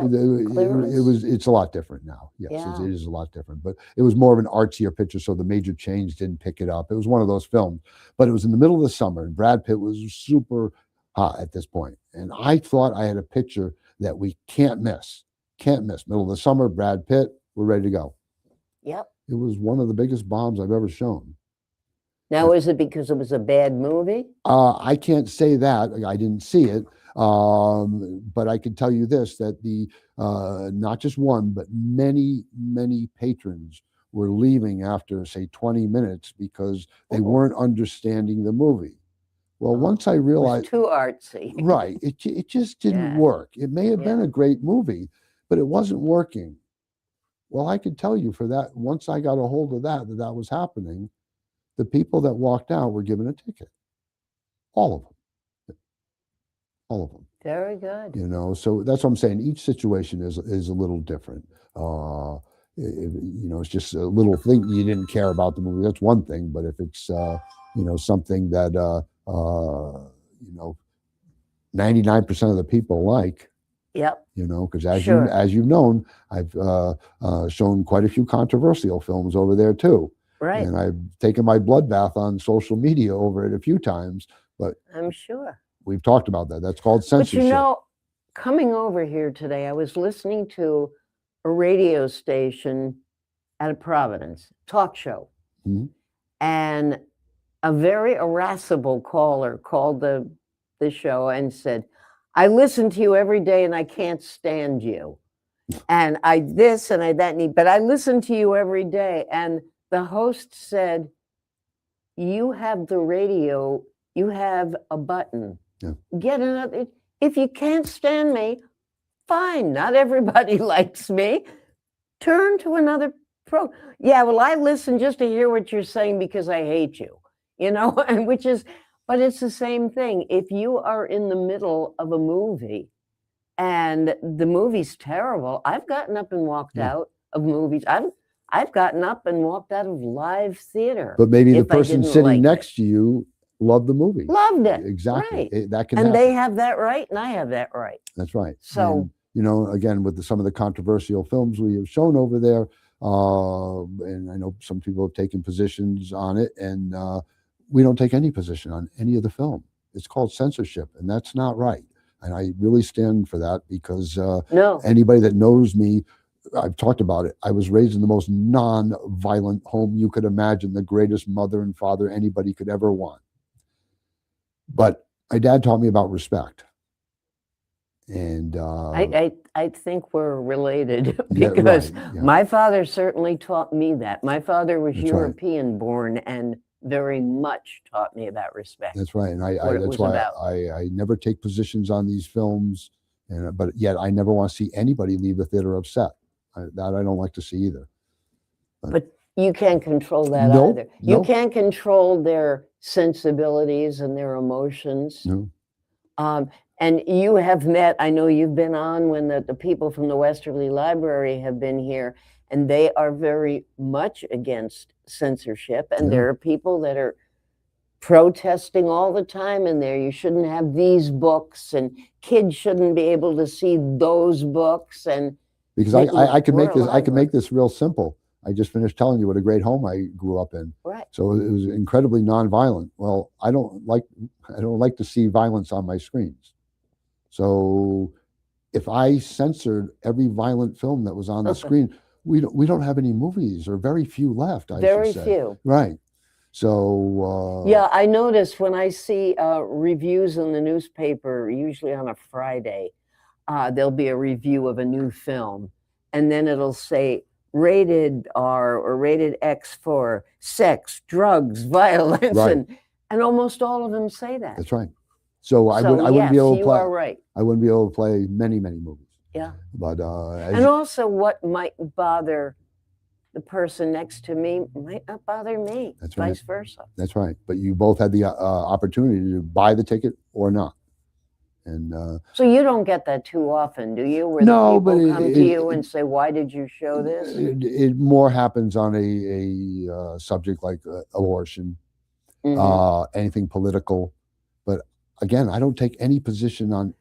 It's a lot different now. Yes, Yeah. it is a lot different. But it was more of an artsier picture, so the major chains didn't pick it up. It was one of those films. But it was in the middle of the summer, and Brad Pitt was super hot at this point. And I thought I had a picture that we can't miss. Can't miss. Middle of the summer, Brad Pitt, we're ready to go. Yep. It was one of the biggest bombs I've ever shown. Now, is it because it was a bad movie? I can't say that. I didn't see it. But I can tell you this, that the not just one, but many, many patrons were leaving after, say, 20 minutes because they weren't understanding the movie. Well, once I realized. It was too artsy. Right. It just didn't work. It may have been a great movie, but it wasn't working. Well, I could tell you for that, once I got a hold of that was happening, the people that walked out were given a ticket. All of them. All of them. Very good. You know, so that's what I'm saying. Each situation is a little different. You know, it's just a little thing. You didn't care about the movie. That's one thing. But if it's, you know, something that, you know, 99% of the people like, yep. You know, because as you've known, I've shown quite a few controversial films over there too. Right. And I've taken my bloodbath on social media over it a few times, but I'm sure we've talked about that. That's called censorship. But you know, coming over here today, I was listening to a radio station out of Providence, talk show. Mm-hmm. And a very irascible caller called the show and said, "I listen to you every day and I can't stand you. And I this and I that, but I listen to you every day." And the host said, "You have the radio, you have a button. Yeah. Get another. If you can't stand me, fine. Not everybody likes me. Turn to another Yeah, well, I listen just to hear what you're saying because I hate you, and but it's the same thing. If you are in the middle of a movie and the movie's terrible, I've gotten up and walked Yeah. out of movies. I've gotten up and walked out of live theater. But maybe the if I person didn't sitting like it. next to you loved the movie. Loved it. Exactly. Right. That can And happen. they have that right, and I have that right. That's right. So, And, again, with some of the controversial films we have shown over there, and I know some people have taken positions on it, and we don't take any position on any of the film. It's called censorship, and that's not right. And I really stand for that because no. anybody that knows me, I've talked about it. I was raised in the most non-violent home you could imagine, the greatest mother and father anybody could ever want. But my dad taught me about respect. And I think we're related yeah, because right, yeah. my father certainly taught me that. My father was That's right. European born and very much taught me about respect. That's right. And what it that's was why about. I never take positions on these films, but yet I never want to see anybody leave the theater upset. That I don't like to see either. But you can't control that Nope, either. You nope. can't control their sensibilities and their emotions. No. And you have met, I know you've been on when the people from the Westerly Library have been here, and they are very much against censorship. And Yeah. there are people that are protesting all the time in there. You shouldn't have these books, and kids shouldn't be able to see those books. And Because They- I can we're make a this I can library. make this real simple. I just finished telling you what a great home I grew up in. right. So it was incredibly nonviolent. Well, I don't like to see violence on my screens. So if I censored every violent film that was on the screen, we don't have any movies or very few left. I Very should say. few. Right. So Yeah, I notice when I see reviews in the newspaper, usually on a Friday, there'll be a review of a new film, and then it'll say rated R or rated X for sex, drugs, violence, Right. and almost all of them say that. that's right. So I So wouldn't be yes, able to you play. are right. I wouldn't be able to play many movies. Yeah. But And also, what might bother the person next to me might not bother me. That's vice versa. That's right. But you both had the opportunity to buy the ticket or not. And So you don't get that too often, do you? Where No, the people but come to you and say, "Why did you show this?" it more happens on a subject like abortion, Mhm. anything political. But again, I don't take any position on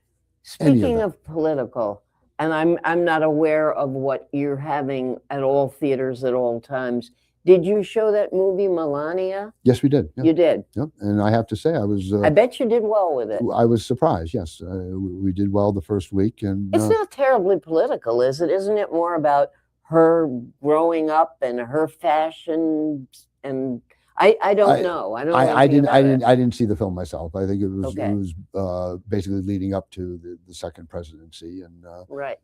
any Speaking of of political, and I'm not aware of what you're having at all theaters at all times. Did you show that movie Melania? Yes, we did. Yeah. You did. Yep. And I have to say, I bet you did well with it. I was surprised. Yes, we did well the first week, and It's not terribly political, is it? Isn't it more about her growing up and her fashion? And I don't know. I don't know I anything about it. didn't see the film myself. I think it was Okay. basically leading up to the second presidency, and Right.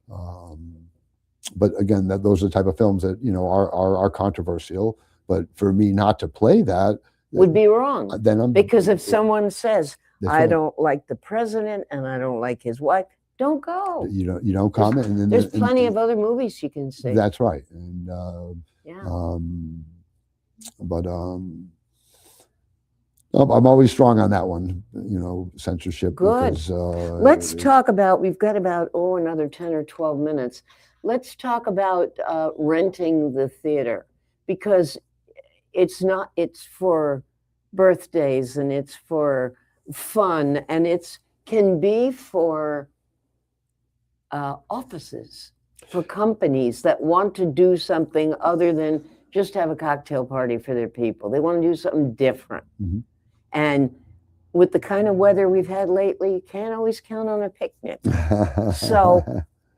but again, those are the type of films that are controversial. But for me not to play that Would be wrong. then I'm Because if someone says, that's I right. don't like the president and I don't like his wife, don't go. you don't comment, and then There's plenty of other movies you can see. That's right, and Yeah. but I'm always strong on that one. Censorship. Good. Because, Let's talk about, we've got about, another 10 or 12 minutes. Let's talk about renting the theater, because it's for birthdays and it's for fun, and can be for offices, for companies that want to do something other than just have a cocktail party for their people. They want to do something different. Mhm. And with the kind of weather we've had lately, you can't always count on a picnic. So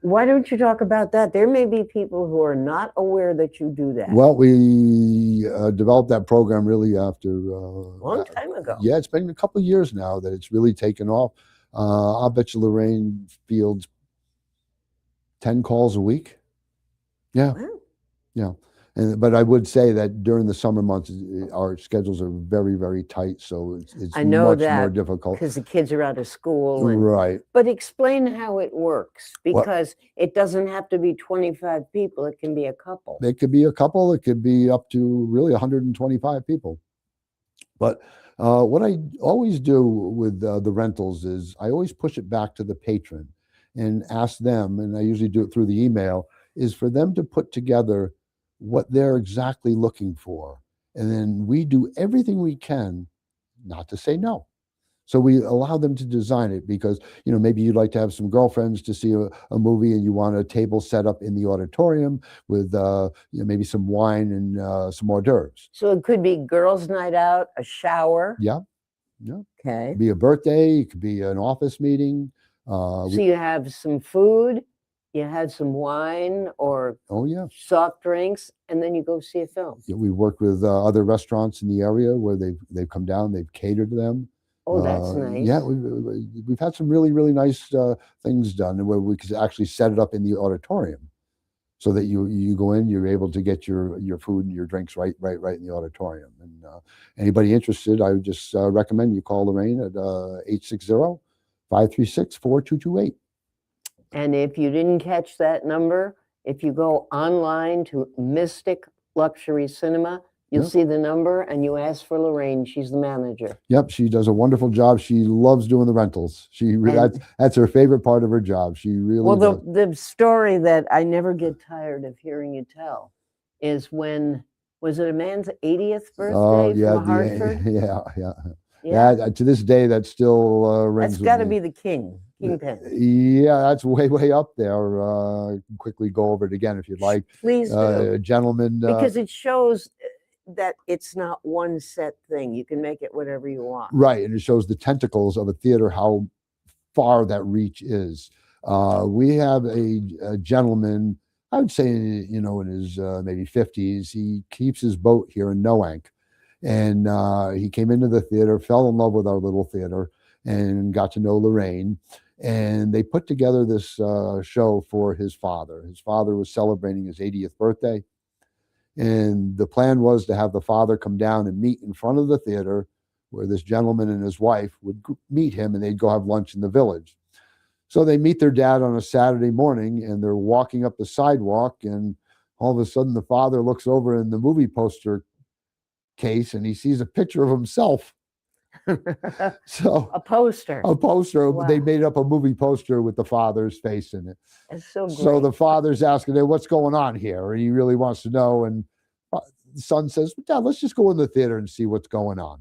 why don't you talk about that? There may be people who are not aware that you do that. Well, we developed that program really after Long time ago. Yeah, it's been a couple of years now that it's really taken off. I'll bet you Lorraine fields 10 calls a week. Yeah. Wow. Yeah. But I would say that during the summer months, our schedules are very, very tight. So it's I know much more that difficult. because the kids are out of school. And, Right. but explain how it works, Well- because it doesn't have to be 25 people. It can be a couple. It could be a couple. It could be up to really 125 people. But what I always do with the rentals is I always push it back to the patron and ask them, and I usually do it through the email, is for them to put together what they're exactly looking for. And then we do everything we can not to say no. So we allow them to design it because, maybe you'd like to have some girlfriends to see a movie and you want a table set up in the auditorium with, maybe some wine and some hors d'oeuvres. So it could be girls' night out, a shower. Yeah. Yeah. Okay. It could be a birthday. It could be an office meeting. So you have some food, you had some wine or Oh, yeah. soft drinks, and then you go see a film. Yeah, we worked with other restaurants in the area where they've come down, they've catered to them. Oh, that's nice. Yeah, we've had some really, really nice things done where we could actually set it up in the auditorium so that you go in, you're able to get your food and your drinks right in the auditorium. And anybody interested, I would just recommend you call Lorraine at 860-536-4228. And if you didn't catch that number, if you go online to Mystic Luxury Cinema, you'll Yep. see the number and you ask for Lorraine. She's the manager. Yep, she does a wonderful job. She loves doing the rentals. That's her favorite part of her job. She really Well, does. the story that I never get tired of hearing you tell is when, was it a man's 80th birthday Oh, yeah, from Hartford? Yeah. To this day, that still rings That's with got to me. be the kingpin. Yeah, that's way up there. Quickly go over it again if you'd like. Please do. Gentlemen. Because it shows that it's not one set thing. You can make it whatever you want. Right, and it shows the tentacles of a theater, how far that reach is. We have a gentleman, I would say, in his maybe 50s. He keeps his boat here in Noank. And he came into the theater, fell in love with our little theater, and got to know Lorraine. And they put together this show for his father. His father was celebrating his 80th birthday. And the plan was to have the father come down and meet in front of the theater where this gentleman and his wife would meet him, and they'd go have lunch in the village. So they meet their dad on a Saturday morning, and they're walking up the sidewalk, and all of a sudden the father looks over in the movie poster case and he sees a picture of himself. So A poster. Wow. They Wow. made up a movie poster with the father's face in it. That's so great. So the father's asking him, what's going on here? And he really wants to know. And the son says, Dad, let's just go in the theater and see what's going on.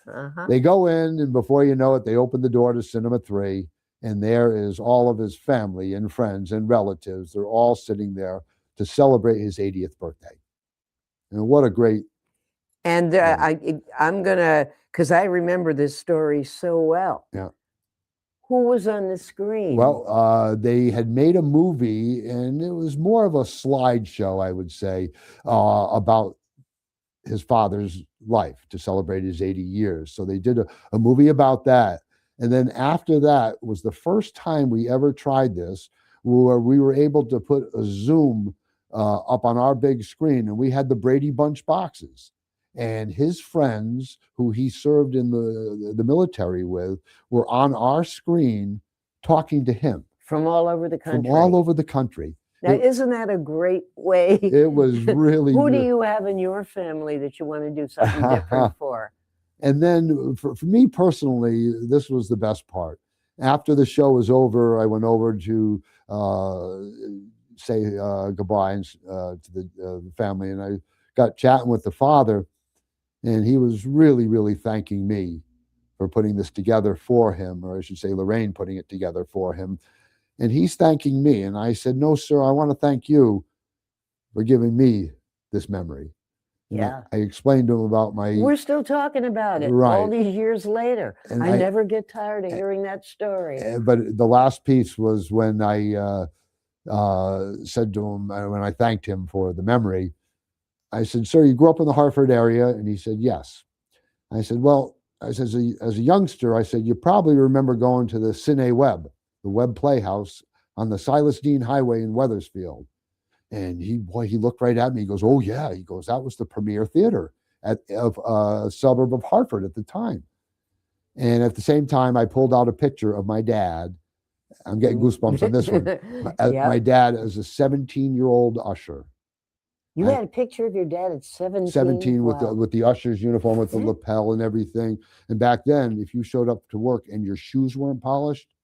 Uh-huh. They go in, and before you know it, they open the door to Cinema 3, and there is all of his family and friends and relatives. They're all sitting there to celebrate his 80th birthday. And what a great. And I'm going to, because I remember this story so well. Yeah. Who was on the screen? Well, they had made a movie, and it was more of a slideshow, I would say, about his father's life to celebrate his 80 years. So they did a movie about that. And then after that was the first time we ever tried this, where we were able to put a Zoom up on our big screen, and we had the Brady Bunch boxes. And his friends, who he served in the military with, were on our screen talking to him. From all over the country. From all over the country. Now, isn't that a great way? It was really. Who do you have in your family that you want to do something different for? And then for me personally, this was the best part. After the show was over, I went over to say goodbye to the family, and I got chatting with the father. And he was really, really thanking me for putting this together for him, or I should say Lorraine putting it together for him. And he's thanking me. And I said, no, sir, I want to thank you for giving me this memory. And Yeah. I explained to him about my. We're still talking about it Right. all these years later. And I never get tired of hearing that story. But the last piece was when I said to him, when I thanked him for the memory, I said, sir, you grew up in the Hartford area? And he said, yes. I said, well, as a youngster, I said, you probably remember going to the Cine Webb, the Webb Playhouse on the Silas Deane Highway in Wethersfield. And he looked right at me. He goes, "Oh yeah." He goes, "That was the premier theater of a suburb of Hartford at the time." And at the same time, I pulled out a picture of my dad. I'm getting goosebumps on this one. My dad as a 17-year-old usher. You had a picture of your dad at 17? 17 Wow. with the usher's uniform with the lapel and everything. And back then, if you showed up to work and your shoes weren't polished,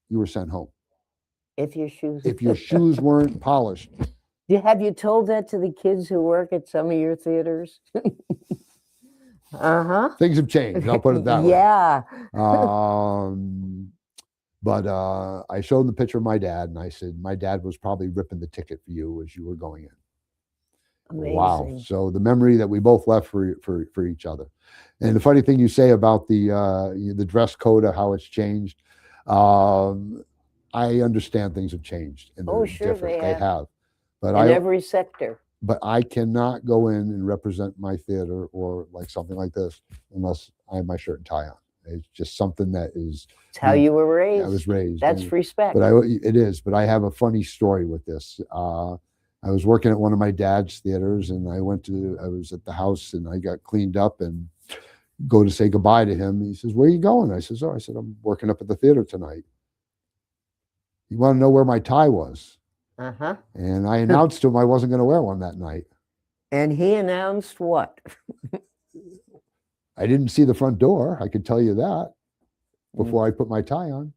you were sent home. If your shoes weren't polished. Have you told that to the kids who work at some of your theaters? Things have changed. I'll put it that yeah. way. But I showed the picture of my dad, and I said, "My dad was probably ripping the ticket for you as you were going in." Amazing. Wow. So the memory that we both left for each other. And the funny thing you say about the dress code, how it's changed, I understand things have changed and they're sure different. They have. But in every sector. But I cannot go in and represent my theater or like something like this unless I have my shirt and tie on. It's just something that is. It's how you were raised. I was raised. That's respect. But it is. But I have a funny story with this. I was working at one of my dad's theaters, and I was at the house, and I got cleaned up and go to say goodbye to him. He says, "Where are you going?" I said, "I'm working up at the theater tonight." You want to know where my tie was? And I announced to him I wasn't going to wear one that night. And he announced what? I didn't see the front door. I could tell you that before I put my tie on.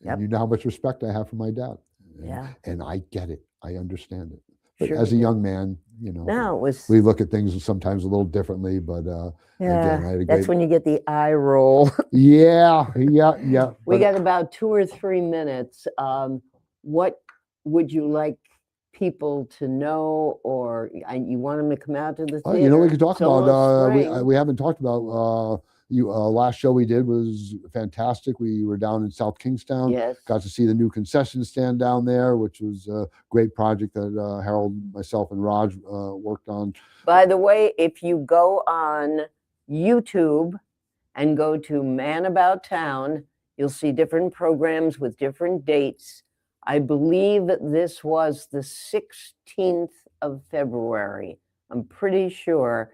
And you know how much respect I have for my dad. And I get it. I understand it. But as a young man, we look at things sometimes a little differently. But again, that's when you get the eye roll. Yeah. We got about 2 or 3 minutes. What would you like people to know, or you want them to come out to the theater? We could talk about. We haven't talked about. Last show we did was fantastic. We were down in South Kingstown. Yes. Got to see the new concession stand down there, which was a great project that Harold, myself, and Raj worked on. By the way, if you go on YouTube and go to Man About Town, you'll see different programs with different dates. I believe this was the 16th of February. I'm pretty sure.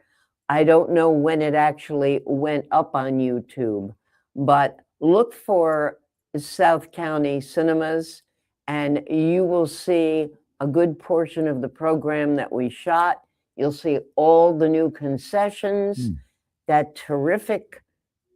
I don't know when it actually went up on YouTube, but look for South County Cinemas and you will see a good portion of the program that we shot. You'll see all the new concessions, that terrific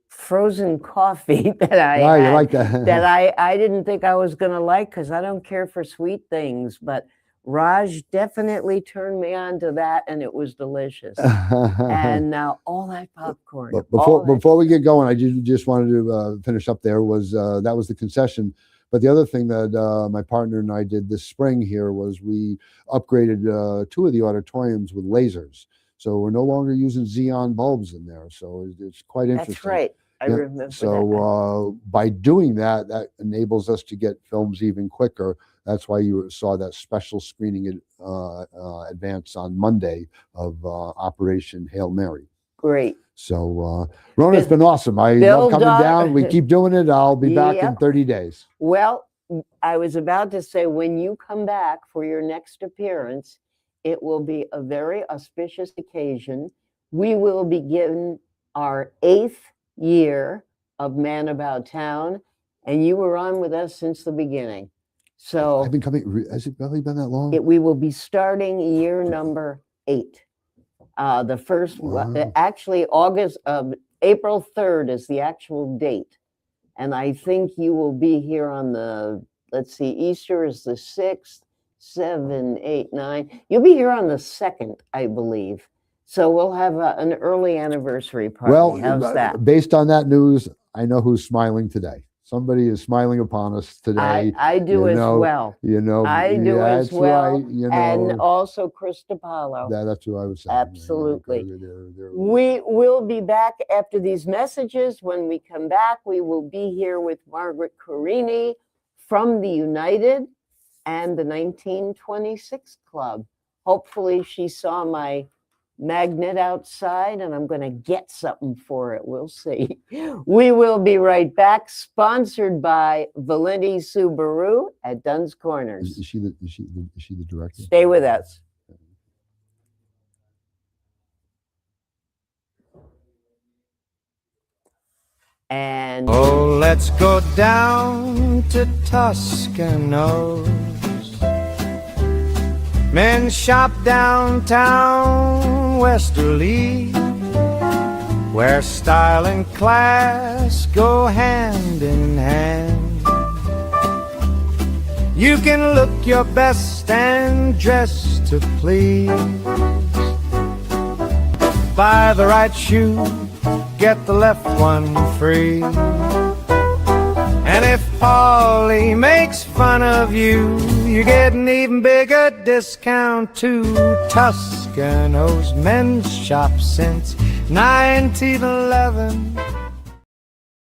frozen coffee that I had, you like that? that I didn't think I was going to like because I don't care for sweet things, but Raj definitely turned me on to that, and it was delicious. And now all that popcorn. But before we get going, I just wanted to finish up there. That was the concession. But the other thing that my partner and I did this spring here was we upgraded 2 of the auditoriums with lasers. So we're no longer using xenon bulbs in there. So it's quite interesting. That's right. I remember that. So by doing that, that enables us to get films even quicker. That's why you saw that special screening advance on Monday of Operation Hail Mary. Great. So, Rona, it's been awesome. I love coming down. We keep doing it. I'll be back in 30 days. Well, I was about to say, when you come back for your next appearance, it will be a very auspicious occasion. We will begin our 8th year of Man About Town, and you were on with us since the beginning. So I've been coming. Has it really been that long? We will be starting year number 8. The first, actually, April 3rd is the actual date, and I think you will be here on the. Let's see, Easter is the 6th, 7, 8, 9. You'll be here on the 2nd, I believe. So we'll have an early anniversary party. Well, how's that? Based on that news, I know who's smiling today. Somebody is smiling upon us today. I do as well. I do as well. Right, and also Chris DiPaolo. That's who I was saying. Absolutely. We will be back after these messages. When we come back, we will be here with Margaret Carini from the United and the 1926 Club. Hopefully she saw my magnet outside and I'm going to get something for it. We'll see. We will be right back, sponsored by Valenti Subaru at Dunn's Corners. Is she the director? Stay with us. And oh, let's go down to Toscanos. Men shop downtown Westerly, where style and class go hand in hand. You can look your best and dress to please. Buy the right shoe, get the left one free. And if Paulie makes fun of you, you get an even bigger discount too. Toscano's Men's Shop since 1911.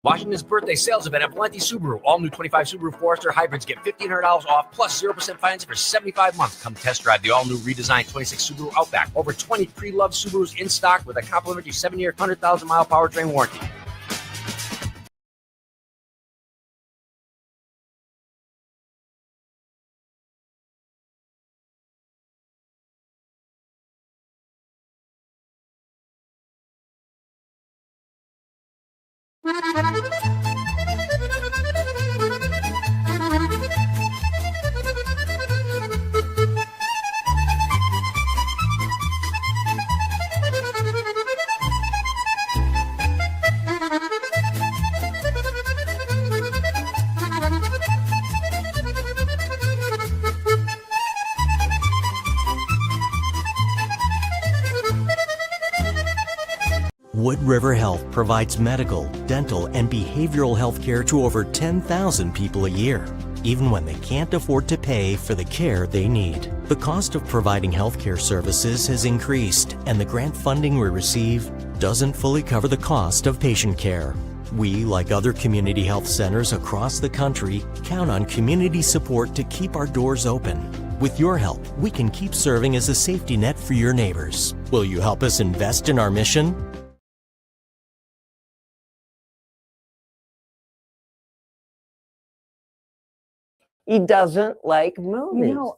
Washington's birthday sales event at Valenti Subaru. All new 25 Subaru Forester hybrids get $1,500 off plus 0% financing for 75 months. Come test drive the all-new redesigned 26 Subaru Outback. Over 20 pre-loved Subarus in stock with a complimentary 7-year, 100,000-mile powertrain warranty. Wood River Health provides medical, dental, and behavioral health care to over 10,000 people a year, even when they can't afford to pay for the care they need. The cost of providing healthcare services has increased, and the grant funding we receive doesn't fully cover the cost of patient care. We, like other community health centers across the country, count on community support to keep our doors open. With your help, we can keep serving as a safety net for your neighbors. Will you help us invest in our mission? he doesn't like movies. You know,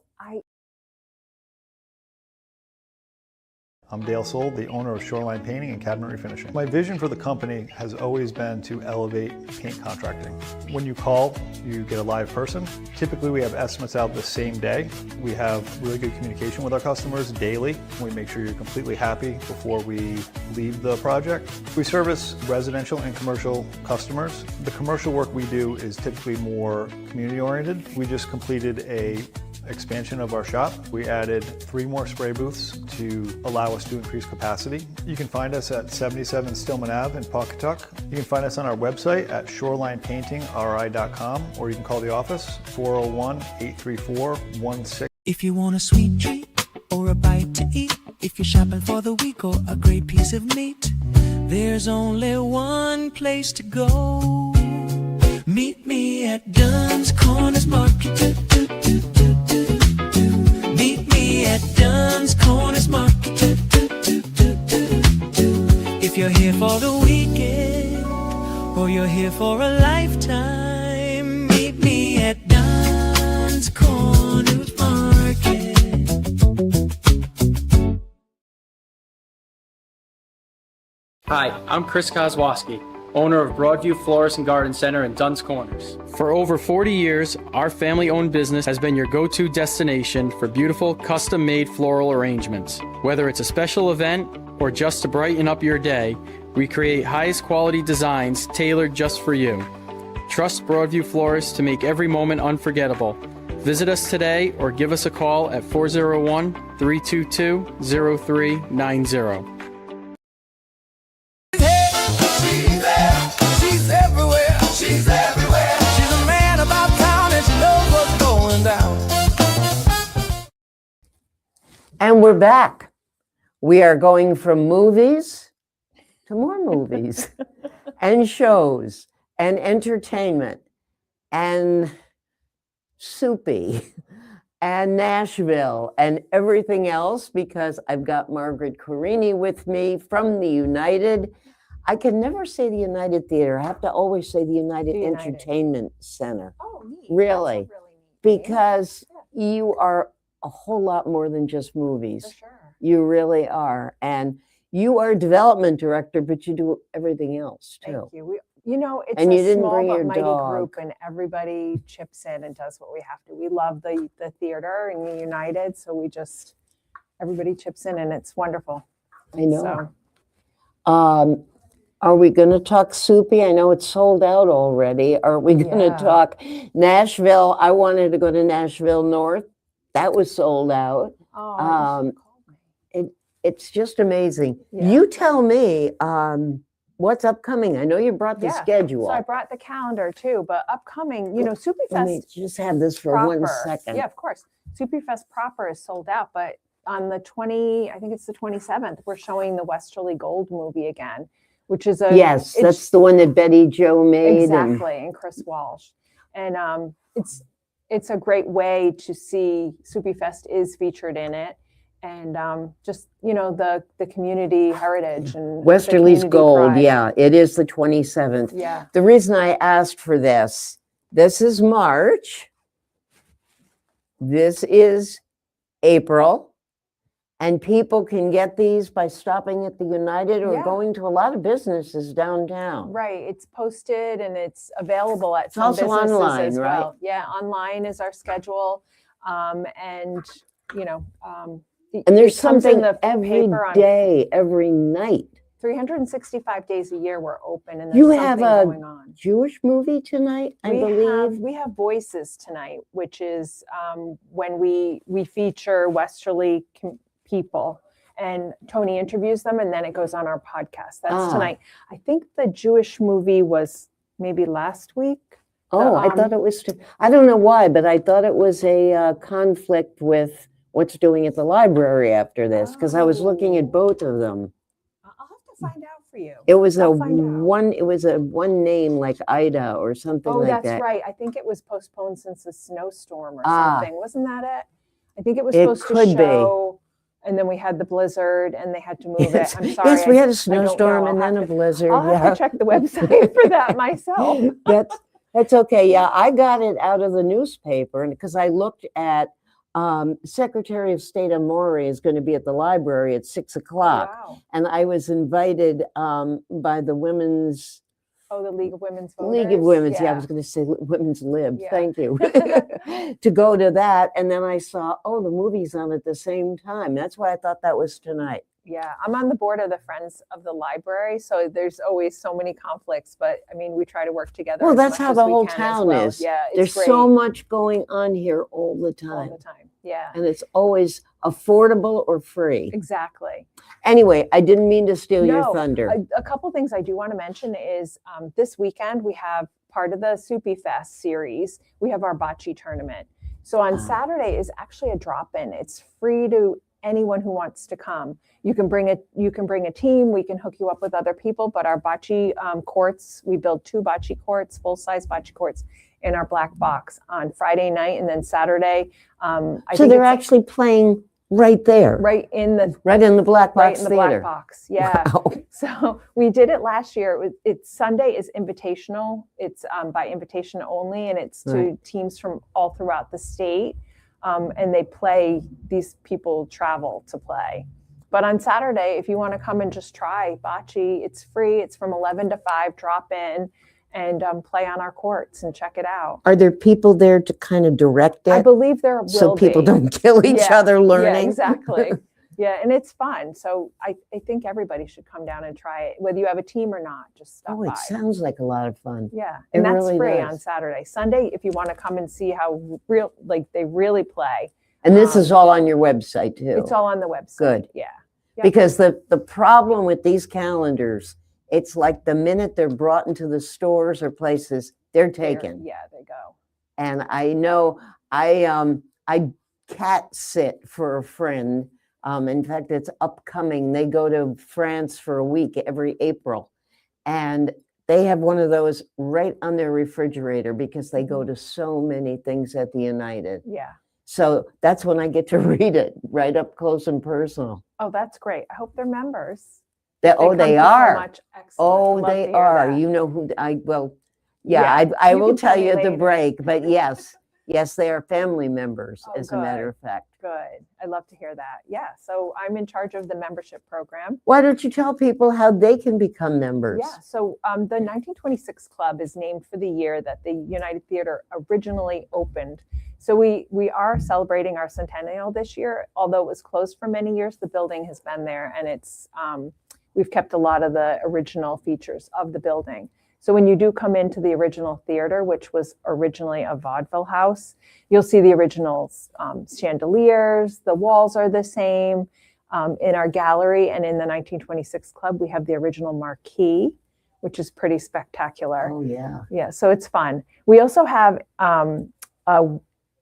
I'm Dale Sold, the owner of Shoreline Painting and Cabinet Refinishing. My vision for the company has always been to elevate paint contracting. When you call, you get a live person. Typically, we have estimates out the same day. We have really good communication with our customers daily. We make sure you're completely happy before we leave the project. We service residential and commercial customers. The commercial work we do is typically more community-oriented. We just completed a expansion of our shop. We added 3 more spray booths to allow us to increase capacity. You can find us at 77 Stillman Ave in Pawcatuck. You can find us on our website at shorelinepaintingri.com, or you can call the office 401-834-16. If you want a sweet treat or a bite to eat, if you're shopping for the week or a great piece of meat, there's only one place to go. Meet me at Dunn's Corners Market. Meet me at Dunn's Corners Market. If you're here for the weekend or you're here for a lifetime, meet me at Dunn's Corners Market. Hi, I'm Chris Kozłowski, owner of Broadview Florist and Garden Center in Dunn's Corners. For over 40 years, our family-owned business has been your go-to destination for beautiful, custom-made floral arrangements. Whether it's a special event or just to brighten up your day, we create highest quality designs tailored just for you. Trust Broadview Florists to make every moment unforgettable. Visit us today or give us a call at 401-322-0390. She's everywhere. She's everywhere. She's a man about town and she knows what's going down. And we're back. We are going from movies to more movies and shows and entertainment and soupy. and Nashville and everything else, because I've got Margaret Carini with me from the United. I can never say the United Theater. I have to always say the United The United. Entertainment Center. Oh, neat. Really? That's a really neat name. Because you are a whole lot more than just movies. For sure. You really are. And you are development director, but you do everything else too. Thank you. You know, it's And you a didn't small bring but your mighty dog. group, and everybody chips in and does what we have to. We love the theater and the United, so everybody chips in, and it's wonderful. I know. So, Are we going to talk Soupy? I know it's sold out already. Are we going to Yeah. talk Nashville? I wanted to go to Nashville North. That was sold out. oh, you should call me. It's just amazing. Yeah. You tell me what's upcoming. I know you brought the Yeah. schedule. So I brought the calendar too, but upcoming, Soupy Let me Fest just have this for proper. 1 second. Yeah, of course. Soupy Fest proper is sold out, but on the I think it's the 27th, we're showing the Westerly Gold movie again, which is Yes, that's the one that Betty Joe made. exactly, and Chris Walsh. And it's a great way to see Soupy Fest is featured in it. And just, the community heritage and the Westerly's community Gold. pride. Yeah, it is the 27th. Yeah. The reason I asked for this is March. This is April. And people can get these by stopping at the United or Yeah. going to a lot of businesses downtown. Right. It's posted and it's available at some also businesses online, as right? well. Yeah, online is our schedule. And, And there's it comes in something the every paper on day, every night. 365 days a year we're open, and there's You something have a going on. Jewish movie tonight, I believe. We have Voices tonight, which is when we feature Westerly people, and Tony interviews them, and then it goes on our podcast. That's tonight. I think the Jewish movie was maybe last week. Oh, I thought it was, I don't know why, but I thought it was a conflict with what's doing at the library after this, because I was looking at both of them. I'll have to find out for you. It was I'll find out. it was a one name like Ida or something Oh, like that's that. right. I think it was postponed since the snowstorm or Ah. something. Wasn't that it? I think it was It supposed could to be. show, and then we had the blizzard, and they had to move Yes, it. I'm sorry. yes, we had a I don't know. snowstorm and I'll then have a to- blizzard. I'll have Yeah. to check the website for that myself. That's okay. Yeah, I got it out of the newspaper, and because I looked at Secretary of State Amori is going to be at the library at 6:00, Wow. and I was invited by the Women's Oh, the League of Women's Voters. League of Women's. Yeah, I was going to say Women's Lib. Yeah. Thank you. To go to that, and then I saw, oh, the movie's on at the same time. That's why I thought that was tonight. Yeah, I'm on the board of the Friends of the Library, so there's always so many conflicts, but I mean, we try to work together. Well, as that's much how as the we whole can as town well. is. Yeah, it's There's great so much going on here all the all time, the time. Yeah, and it's always affordable or free. exactly. Anyway, I didn't mean to steal your No, thunder. A couple things I do want to mention is this weekend we have part of the Soupy Fest series. We have our bocce tournament. So on Saturday is actually a drop-in. It's free to anyone who wants to come. You can bring a team. We can hook you up with other people. But our bocce courts, we build 2 bocce courts, full-size bocce courts, in our black box on Friday night, and then Saturday. So they're actually playing right there, right in the Black Box right in the Theater. black box. Yeah. Wow. So we did it last year. It's Sunday is invitational. It's by invitation only, and it's to Right. teams from all throughout the state. And they play. These people travel to play. But on Saturday, if you want to come and just try bocce, it's free. It's from 11 to 5. Drop in and play on our courts and check it out. Are there people there to kind of direct it? I believe there will so people be. don't kill each Yeah, other learning. Yeah, exactly. Yeah, and it's fun. So I think everybody should come down and try it, whether you have a team or not. Just stop Oh, by. it sounds like a lot of fun. Yeah, It and that's really free does. on Saturday. Sunday, if you want to come and see how they really play. And this is all on your website too. It's all on the website. Good. Yeah. Yep. Because the problem with these calendars, it's like the minute they're brought into the stores or places, they're taken. Yeah, they go. And I know I cat sit for a friend. In fact, it's upcoming. They go to France for a week every April. And they have one of those right on their refrigerator because they go to so many things at the United. Yeah. So that's when I get to read it right up close and personal. Oh, that's great. I hope they're members. That, oh, come they to so are. much. Excellent. Oh, Love to they hear are. that. You know who well, yeah, Yeah, I you will can tell me you at the later. break, but yes, yes, they are family members, Oh, as a matter of fact. Good. I love to hear that. Yeah. So I'm in charge of the membership program. Why don't you tell people how they can become members? Yeah. So the 1926 Club is named for the year that the United Theater originally opened. So we are celebrating our centennial this year. Although it was closed for many years, the building has been there, and it's we've kept a lot of the original features of the building. So when you do come into the original theater, which was originally a vaudeville house, you'll see the original chandeliers. The walls are the same. In our gallery and in the 1926 Club, we have the original marquee, which is pretty spectacular. Oh, yeah. Yeah, so it's fun. We also have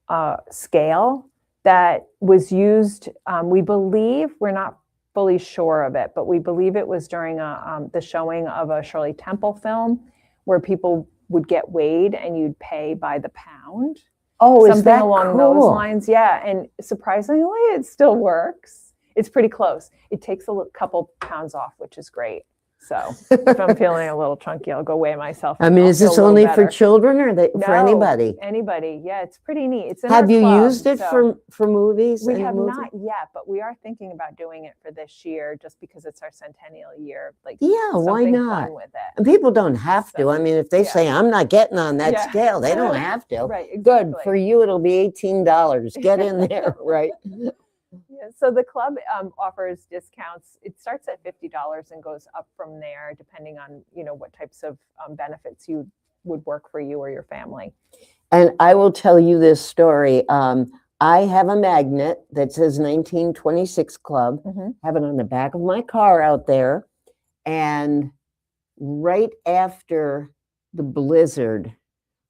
a scale that was used, we believe, we're not fully sure of it, but we believe it was during the showing of a Shirley Temple film where people would get weighed and you'd pay by the pound. Oh, is Something that along cool? those lines. Yeah, and surprisingly, it still works. It's pretty close. It takes a couple pounds off, which is great. So if I'm feeling a little chunky, I'll go weigh myself. I mean, I'll is feel this a little only for better. children or for No, anybody? Anybody. Yeah, it's pretty neat. It's in Have our you club, used it so for movies? we Any have movie? not yet, but we are thinking about doing it for this year, just because it's our centennial year. Like, Yeah, why something not? fun with it. And people don't have to. So, I mean, if they yeah. say, I'm not getting on that Yeah. scale, they don't have to. Right, Good. exactly. For you, it'll be $18. Get in there, right? Yeah, so the club offers discounts. It starts at $50 and goes up from there, depending on what types of benefits you would work for you or your family. And I will tell you this story. I have a magnet that says 1926 Club. Have it on the back of my car out there. And right after the blizzard,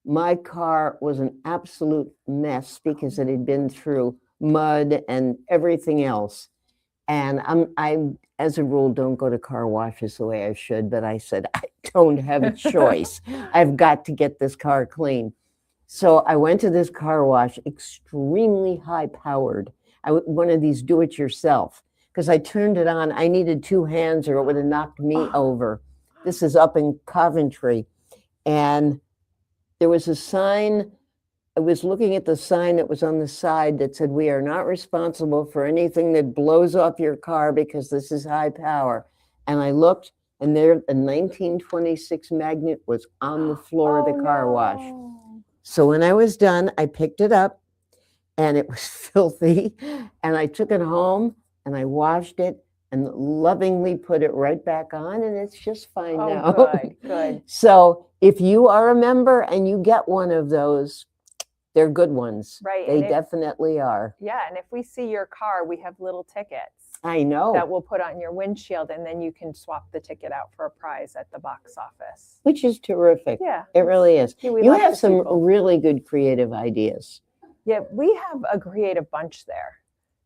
my car was an absolute mess because it had been through mud and everything else. And I, as a rule, don't go to car washes the way I should, but I said, I don't have a choice. I've got to get this car clean. So I went to this car wash, extremely high powered. One of these do it yourself, because I turned it on. I needed two hands or it would have knocked me over. This is up in Coventry. And there was a sign. I was looking at the sign that was on the side that said, we are not responsible for anything that blows off your car because this is high power. And I looked, and there a 1926 magnet was on the floor of the car wash. So when I was done, I picked it up and it was filthy. And I took it home and I washed it and lovingly put it right back on, and it's just fine now. Good, good. So if you are a member and you get one of those, they're good ones. Right. They definitely are. Yeah, and if we see your car, we have little tickets. I know. That we'll put on your windshield, and then you can swap the ticket out for a prize at the box office. Which is terrific. Yeah. It really is. Yeah, we You love have to see some people. really good creative ideas. Yeah, we have a creative bunch there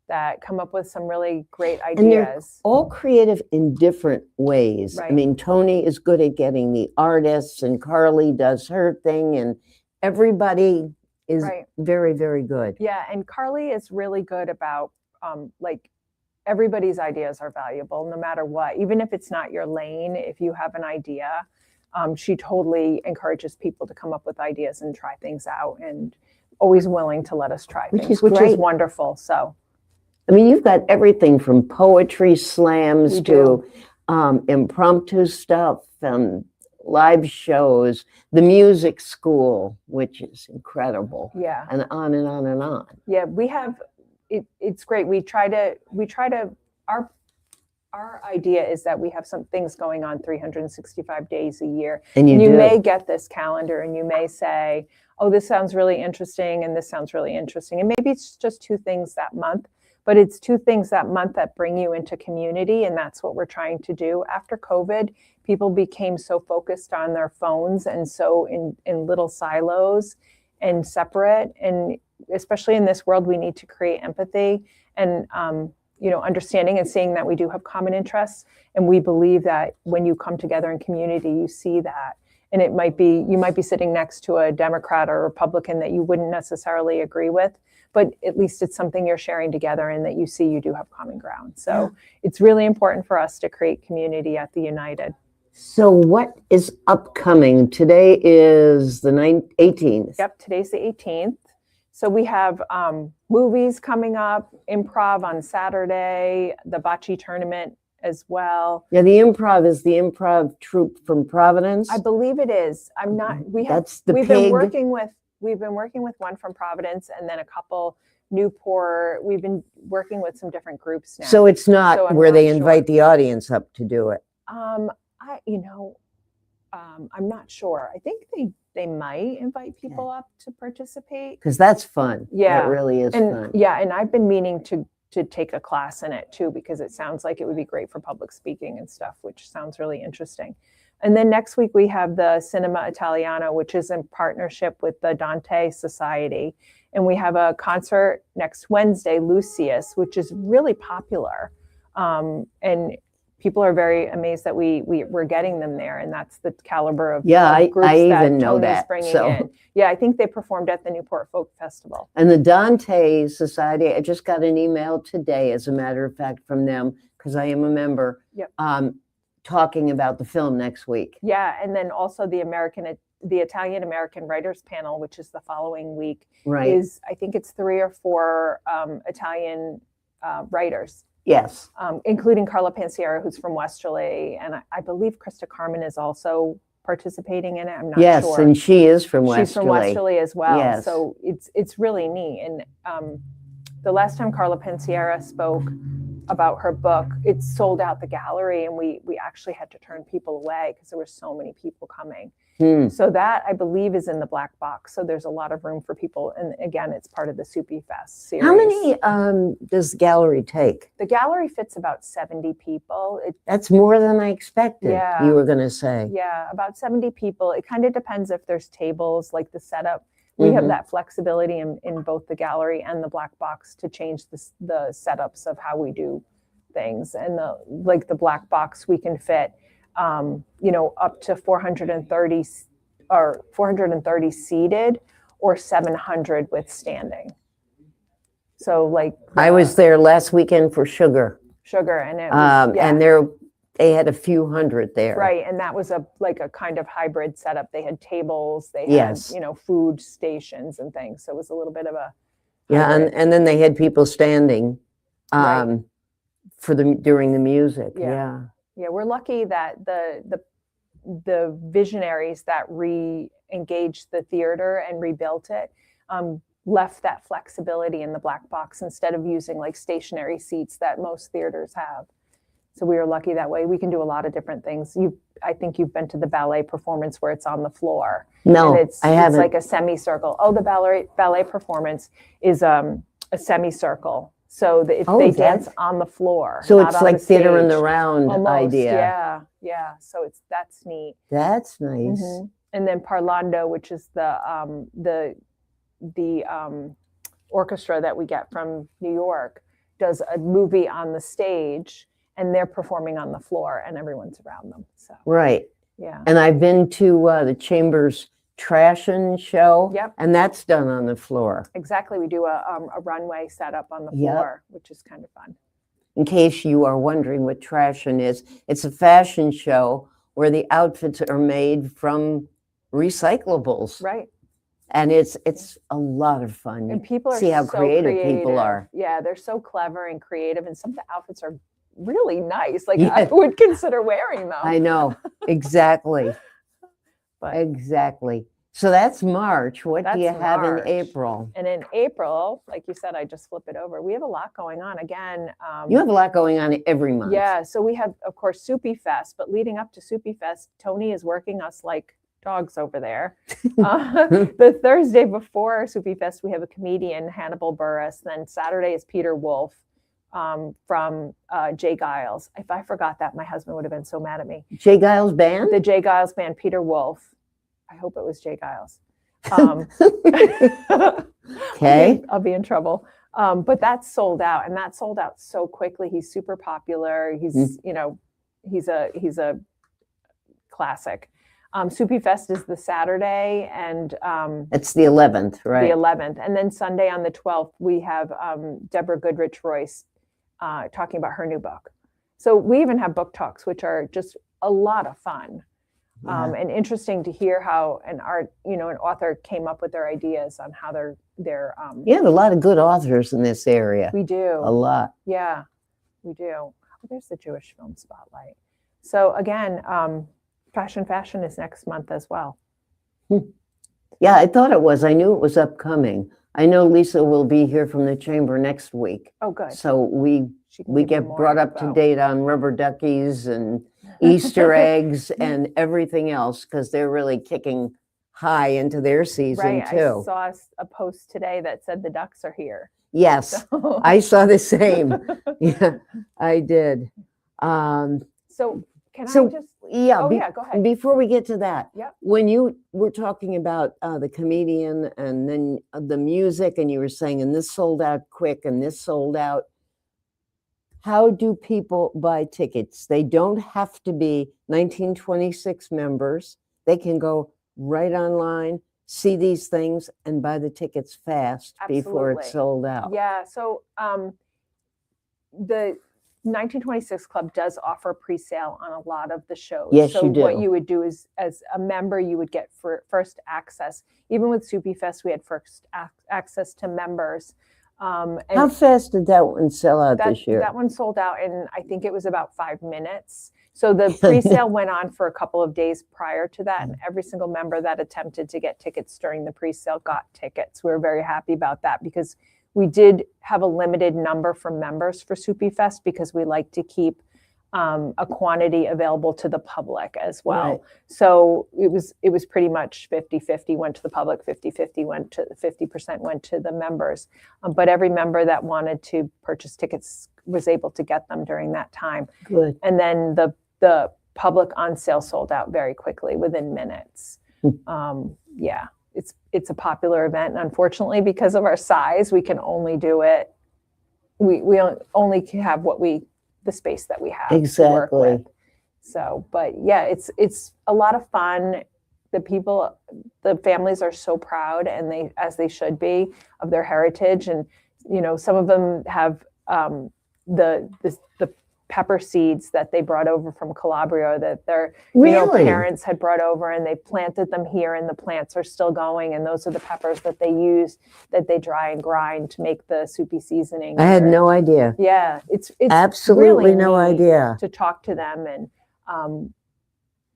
that come up with some really great And they're ideas. all creative in different ways. I Right. mean, Tony is good at getting the artists, and Carly does her thing, and everybody is Right. very, very good. Yeah, and Carly is really good about like, everybody's ideas are valuable no matter what. Even if it's not your lane, if you have an idea, she totally encourages people to come up with ideas and try things out, and always willing to let us try Which things, is which is great. wonderful. So I mean, you've got everything from poetry slams We to impromptu stuff and live shows, the music school, which is incredible, yeah, and on and on and on. yeah, we have it's great. We try to our idea is that we have some things going on 365 days a year. And you you do. may get this calendar and you may say, oh, this sounds really interesting and this sounds really interesting. And maybe it's just two things that month, but it's two things that month that bring you into community. And that's what we're trying to do. After COVID, people became so focused on their phones and so in little silos and separate. And especially in this world, we need to create empathy and understanding and seeing that we do have common interests. And we believe that when you come together in community, you see that. and you might be sitting next to a Democrat or Republican that you wouldn't necessarily agree with, but at least it's something you're sharing together and that you see you do have common ground. So it's really important for us to create community at the United. So what is upcoming? Today is the 18th. Yep, today's the 18th. So we have movies coming up, improv on Saturday, the bocce tournament as well. Yeah, the improv is the improv troupe from Providence. I believe it is. I'm not. That's the we've pig. been working with one from Providence and then a couple Newport. We've been working with some different groups now. So it's not So I'm where not they sure. invite the audience up to do it. I'm not sure. I think they might invite people up to participate. Because that's fun. Yeah. It really is fun. Yeah, and I've been meaning to take a class in it too, because it sounds like it would be great for public speaking and stuff, which sounds really interesting. And then next week we have the Cinema Italiano, which is in partnership with the Dante Society. And we have a concert next Wednesday, Lucius, which is really popular. And people are very amazed that we're getting them there, and that's the caliber of groups I that even know Tony's that. bringing So. in. Yeah, I think they performed at the Newport Folk Festival. And the Dante Society, I just got an email today, as a matter of fact, from them, because I am a member, Yep. talking about the film next week. Yeah, and then also the Italian American Writers Panel, which is the following week, Right. is I think it's 3 or 4 Italian writers. Yes. Including Carla Pansiera, who's from Westerly, and I believe Krista Carmen is also participating in it. I'm not Yes, sure. and she is from Westerly. She's from Westerly as well. Yes. So it's really neat. And the last time Carla Pansiera spoke about her book, it sold out the gallery, and we actually had to turn people away because there were so many people coming. So that, I believe, is in the black box. So there's a lot of room for people. And again, it's part of the Soupy Fest series. How many does the gallery take? The gallery fits about 70 people. That's more than I expected. Yeah. You were going to say. Yeah, about 70 people. It kind of depends if there's tables, like the setup. We have that flexibility in both the gallery and the black box to change the setups of how we do things. And the black box, we can fit up to 430 or 430 seated or 700 with standing. So I was there last weekend for Sugar. And it was, and they had a few hundred there. Right, and that was a kind of hybrid setup. They had tables, they had Yes. food stations and things. So it was a little bit of a Yeah, and then they had people standing Right. during the music. Yeah. Yeah, we're lucky that the visionaries that re-engaged the theater and rebuilt it left that flexibility in the black box instead of using stationary seats that most theaters have. So we were lucky that way. We can do a lot of different things. I think you've been to the ballet performance where it's on the floor. No, and I haven't. It's like a semicircle. Oh, the ballet performance is a semicircle. So they dance on the floor. So not it's on like the theater in the stage. round Almost, idea. Yeah. So that's neat. That's nice. And then Parlando, which is the orchestra that we get from New York, does a movie on the stage, and they're performing on the floor, and everyone's around them. So Right. yeah. And I've been to the Chambers Trashin' show. Yep. And that's done on the floor. Exactly. We do a runway setup on the Yep. floor, which is kind of fun. In case you are wondering what Trashin' is, it's a fashion show where the outfits are made from recyclables. Right. And it's a lot of fun. And people are see how so creative people are. Yeah, they're so clever and creative, and some of the outfits are really nice. I Yeah. would consider wearing them. I know. Exactly. But Exactly. So that's March. What do you That's have March. in April? And in April, like you said, I just flip it over. We have a lot going on. Again, You have a lot going on every month. yeah. So we have, of course, Soupy Fest. But leading up to Soupy Fest, Tony is working us like dogs over there. The Thursday before Soupy Fest, we have a comedian, Hannibal Burris. Then Saturday is Peter Wolf from Jay Giles. If I forgot that, my husband would have been so mad at me. Jay Giles Band? The Jay Giles Band, Peter Wolf. I hope it was Jay Giles. Okay. I'll be in trouble. But that's sold out, and that sold out so quickly. He's super popular. He's, he's a classic. Soupy Fest is the Saturday, and It's the 11th, the right? 11th. And then Sunday on the 12th, we have Deborah Goodrich Royce talking about her new book. So we even have book talks, which are just a lot of fun. Yeah. And interesting to hear how an author came up with their ideas on how they're You have a lot of good authors in this area. we do. A lot. Yeah, we do. Oh, there's the Jewish Film Spotlight. So again, Fashion is next month as well. Yeah, I thought it was. I knew it was upcoming. I know Lisa will be here from the chamber next week. Oh, good. So we She can we give you get more brought up to info. date on rubber duckies and Easter eggs and everything else because they're really kicking high into their season Right. too. I saw a post today that said the ducks are here. Yes, So, I saw the same. Yeah, I did. so can So I just? yeah, Oh yeah, go ahead. before we get to that, Yep. when you were talking about the comedian and then the music, and you were saying, and this sold out quick and this sold out, how do people buy tickets? They don't have to be 1926 members. They can go right online, see these things, and buy the tickets fast before it's Absolutely. sold out. Yeah. So the 1926 Club does offer pre-sale on a lot of the shows. Yes, so you do. what you would do is, as a member, you would get first access. Even with Soupy Fest, we had first access to members. And How fast did that one sell out this year? That one sold out in, I think it was about 5 minutes. So the pre-sale went on for a couple of days prior to that, and every single member that attempted to get tickets during the pre-sale got tickets. We were very happy about that because we did have a limited number for members for Soupy Fest because we like to keep a quantity available to the public as well. Right. So it was pretty much 50-50 went to the public, 50-50 went to 50% went to the members. But every member that wanted to purchase tickets was able to get them during that time. Good. And then the public on sale sold out very quickly within minutes. Yeah, it's a popular event. And unfortunately, because of our size, we can only do it. We only have the space that we have to work Exactly. with. So, but yeah, it's a lot of fun. The families are so proud, and as they should be, of their heritage. And some of them have the pepper seeds that they brought over from Calabria that their Really? parents had brought over, and they planted them here, and the plants are still going. And those are the peppers that they use, that they dry and grind to make the soupy seasoning. I had here. no idea. Yeah, it's Absolutely really no neat idea. to talk to them. And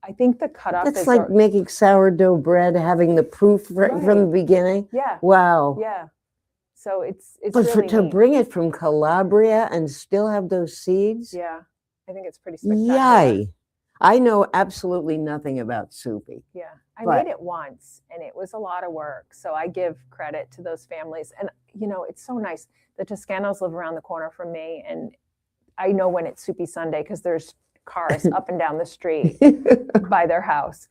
I think the cutoff That's is like making sourdough bread, having the proof from the Right. beginning. yeah, Wow. yeah. So it's But really to neat. bring it from Calabria and still have those seeds, Yeah, I think it's pretty spectacular. yay! I know absolutely nothing about soupy. Yeah, I But- made it once, and it was a lot of work. So I give credit to those families. And it's so nice. The Toscanos live around the corner from me, and I know when it's Soupy Sunday because there's cars up and down the street by their house,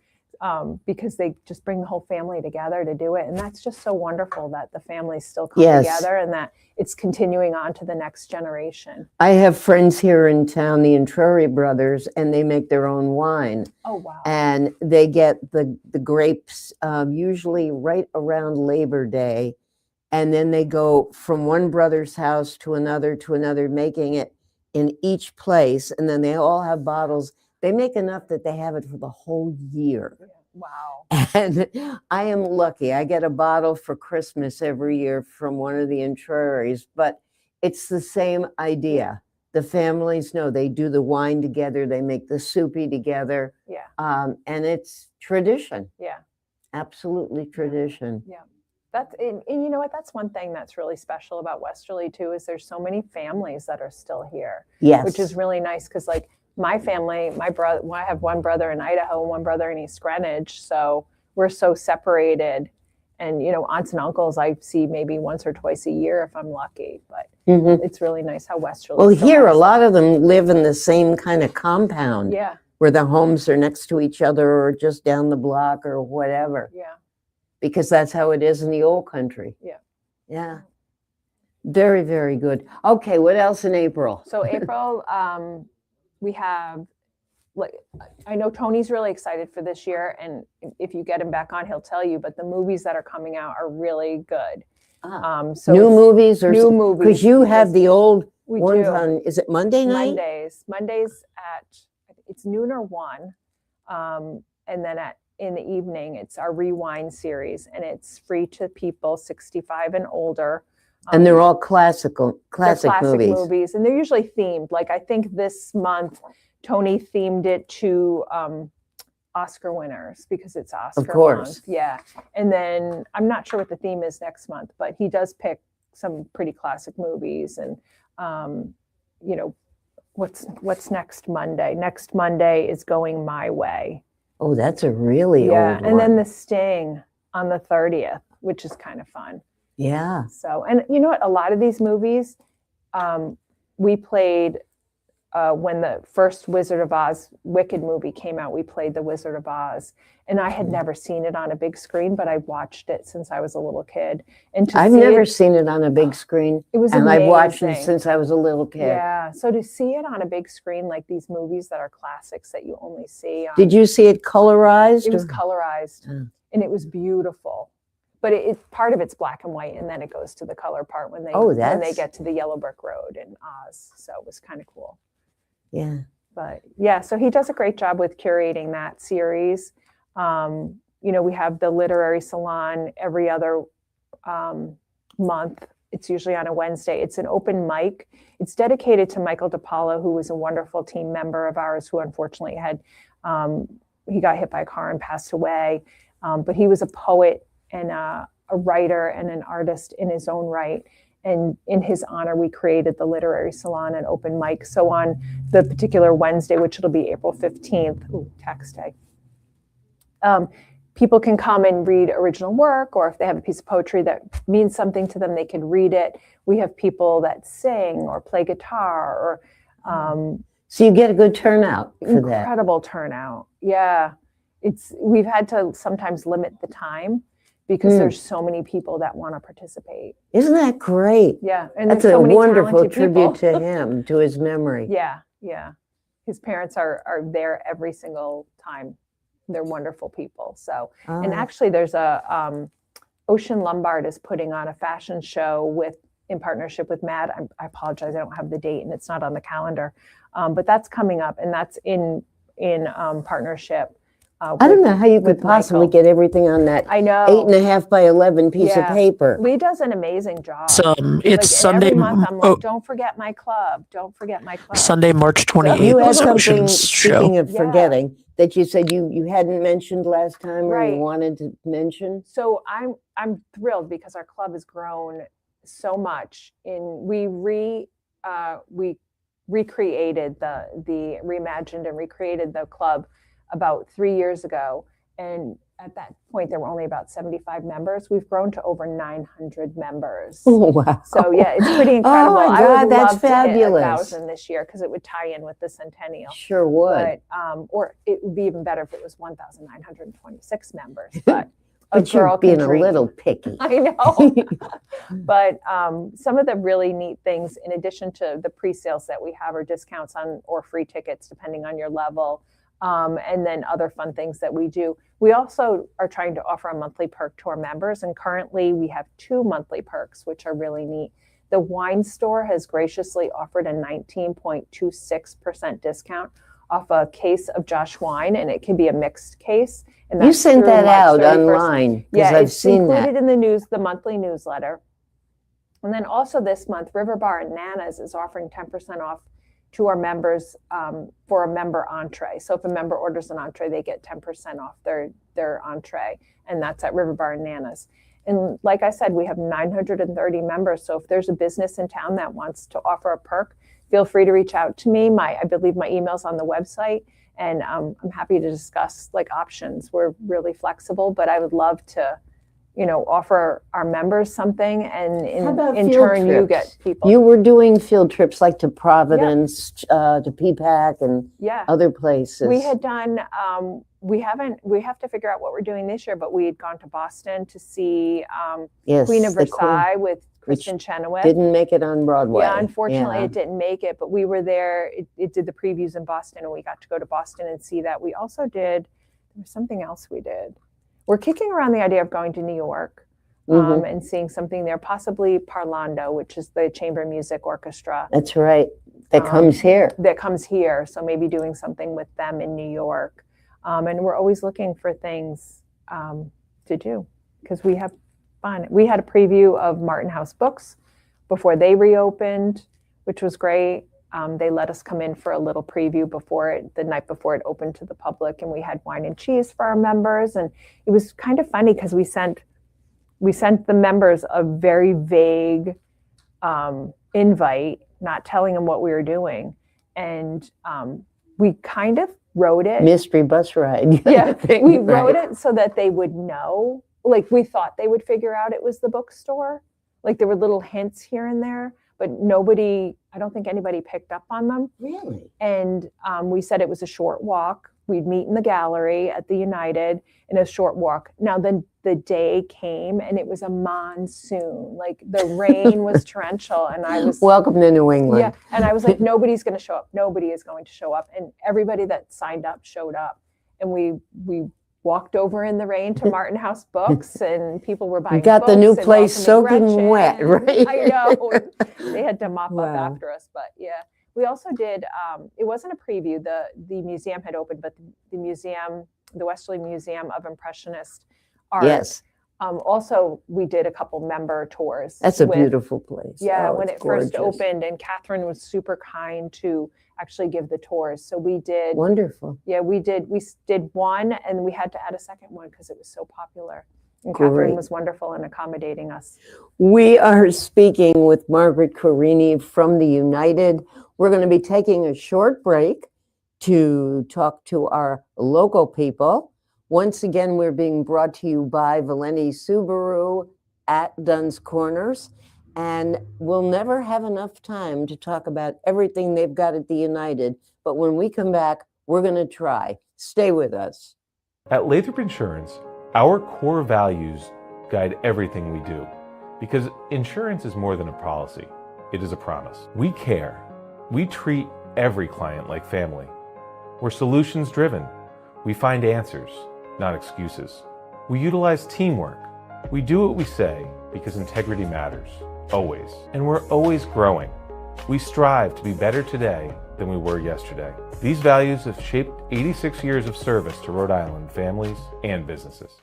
because they just bring the whole family together to do it. And that's just so wonderful that the families still come Yes. together and that it's continuing on to the next generation. I have friends here in town, the Introri brothers, and they make their own wine. Oh, wow. And they get the grapes usually right around Labor Day. And then they go from one brother's house to another, making it in each place. And then they all have bottles. They make enough that they have it for the whole year. Wow. And I am lucky. I get a bottle for Christmas every year from one of the Introris, but it's the same idea. The families know they do the wine together, they make the soupy together, Yeah. and it's tradition. Yeah. Absolutely tradition. Yeah. And you know what? That's one thing that's really special about Westerly too, is there's so many families that are still here, Yes. which is really nice. Cause like my family, my brother, I have one brother in Idaho and one brother in East Greenwich. So we're so separated, and, aunts and uncles I see maybe once or twice a year if I'm lucky, but Mhm. it's really nice how Westerly. Well, still here a has lot of them live in the same kind of compound that. Yeah. where the homes are next to each other or just down the block or whatever, Yeah. because that's how it is in the old country. Yeah. Yeah. Very, very good. Okay, what else in April? So April, we have like, I know Tony's really excited for this year, and if you get him back on, he'll tell you, but the movies that are coming out are really good. So new movies or new movies. Because you have the old we ones do. on, is it Monday night? Mondays at, it's noon or 1. And then in the evening, it's our Rewind series, and it's free to people 65 and older. And they're all classic Classic movies. and they're usually themed. Like I think this month, Tony themed it to Oscar winners because it's Oscar Of course. month. Yeah. And then I'm not sure what the theme is next month, but he does pick some pretty classic movies. And, you know, what's next Monday? Next Monday is Going My Way. Oh, that's a really old one. And then The Sting on the 30th, which is kind of fun. Yeah. So, and you know what? A lot of these movies, we played when the first Wizard of Oz Wicked movie came out, we played The Wizard of Oz. And I had never seen it on a big screen, but I watched it since I was a little kid. And I've never seen it on a big screen. It was and amazing. I've watched it since I was a little kid. Yeah. So to see it on a big screen, like these movies that are classics that you only see on, Did you see it colorized? it was colorized and it was beautiful. But part of it's black and white, and then it goes to the color part when they get to the Yellow Brick Road in Oz. So it was kind of cool. Yeah. But yeah, so he does a great job with curating that series. You know, we have the literary salon every other month. It's usually on a Wednesday. It's an open mic. It's dedicated to Michael DePaula, who was a wonderful team member of ours who unfortunately he got hit by a car and passed away. But he was a poet and a writer and an artist in his own right. And in his honor, we created the Literary Salon and open mic. So on the particular Wednesday, which it'll be April 15th, tax day, people can come and read original work, or if they have a piece of poetry that means something to them, they can read it. We have people that sing or play guitar, or so you get a good turnout for that. Incredible turnout. Yeah, we've had to sometimes limit the time because there's so many people that want to participate. Isn't that great? Yeah, and that's so a many wonderful talented tribute people. to him, to his memory. Yeah. His parents are there every single time. They're wonderful people. So, and actually there's Ocean Lombard is putting on a fashion show in partnership with Mann. I apologize, I don't have the date and it's not on the calendar, but that's coming up, and that's in partnership. I don't know how you could possibly get everything on that. I know 8.5 by 11 piece of paper. Lee does an amazing job. It's Sunday. Every month I'm like, don't forget my club. Don't forget my club. Sunday, March 28th. You had is something, Ocean's show. speaking of forgetting, that you said you hadn't mentioned last time, or you wanted to mention. So I'm thrilled because our club has grown so much. We recreated the reimagined and recreated the club about 3 years ago, and at that point there were only about 75 members. We've grown to over 900 members. Oh, wow. So yeah, it's pretty incredible. Oh my I God, would that's love to hit fabulous. 1,000 this year because it would tie in with the centennial. Sure would. But or it would be even better if it was 1,926 members. But but you're being a little picky. I know. But some of the really neat things, in addition to the pre-sales that we have, are discounts on or free tickets depending on your level. And then other fun things that we do. We also are trying to offer a monthly perk to our members, and currently we have 2 monthly perks, which are really neat. The wine store has graciously offered a 19.26% discount off a case of Josh wine, and it can be a mixed case. And You sent that out online, because I've seen that. It's included in the monthly newsletter. And then also this month, River Bar and Nana's is offering 10% off to our members for a member entree. So if a member orders an entree, they get 10% off their entree, and that's at River Bar and Nana's. And like I said, we have 930 members. So if there's a business in town that wants to offer a perk, feel free to reach out to me. I believe my email's on the website, and I'm happy to discuss options. We're really flexible, but I would love to offer our members something, and in turn you get people. You were doing field trips like to Providence, to PPAC and other places. We had done, we have to figure out what we're doing this year, but we had gone to Boston to see Queen of Versailles with Kristen Chenoweth. Didn't make it on Broadway. Yeah, unfortunately, Yeah. it didn't make it, but we were there. It did the previews in Boston, and we got to go to Boston and see that. We also did, there was something else we did. We're kicking around the idea of going to New York and seeing something there, possibly Parlando, which is the chamber music orchestra. That's right. That comes here. That comes here. So maybe doing something with them in New York. And we're always looking for things to do because we have fun. We had a preview of Martin House Books before they reopened, which was great. They let us come in for a little preview the night before it opened to the public, and we had wine and cheese for our members. And it was kind of funny because we sent the members a very vague invite, not telling them what we were doing. And we kind of wrote it. Mystery bus ride. Yeah, we wrote it so that they would know. Like we thought they would figure out it was the bookstore. Like there were little hints here and there, but I don't think anybody picked up on them. Really? And we said it was a short walk. We'd meet in the gallery at the United in a short walk. Now the day came and it was a monsoon. Like the rain was torrential, and I was welcome to New England. Yeah, and I was like, nobody's going to show up. Nobody is going to show up, and everybody that signed up showed up, and we walked over in the rain to Martin House Books, and people were buying. You got books the new and place welcoming soaking Gretchen. wet, right? I know. They had to mop up Wow. after us, but yeah. We also did, it wasn't a preview, the museum had opened, but the Westerly Museum of Impressionist Art. Yes. Also, we did a couple member tours. That's a beautiful place. Yeah, Oh, when it's it first gorgeous. opened, and Catherine was super kind to actually give the tours. So we did. Wonderful. Yeah, we did one, and we had to add a second one because it was so popular. And Great. Catherine was wonderful in accommodating us. We are speaking with Margaret Carini from the United. We're going to be taking a short break to talk to our local people. Once again, we're being brought to you by Valenti Subaru at Dunn's Corners. And we'll never have enough time to talk about everything they've got at the United. But when we come back, we're going to try. Stay with us. At Lathrop Insurance, our core values guide everything we do, because insurance is more than a policy. It is a promise. We care. We treat every client like family. We're solutions driven. We find answers, not excuses. We utilize teamwork. We do what we say because integrity matters, always. And we're always growing. We strive to be better today than we were yesterday. These values have shaped 86 years of service to Rhode Island families and businesses.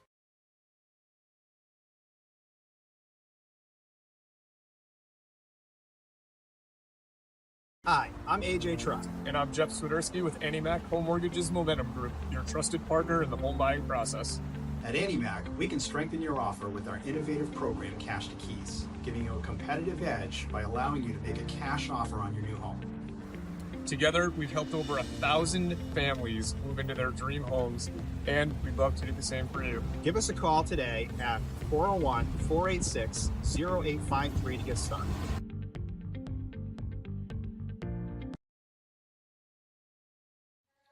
Hi, I'm AJ Trust. And I'm Jeff Swiderski with AnnieMac Home Mortgage's Momentum Group, your trusted partner in the home buying process. At AnnieMac, we can strengthen your offer with our innovative program, Cash to Keys, giving you a competitive edge by allowing you to make a cash offer on your new home. Together, we've helped over 1,000 families move into their dream homes, and we'd love to do the same for you. Give us a call today at 401-486-0853 to get started.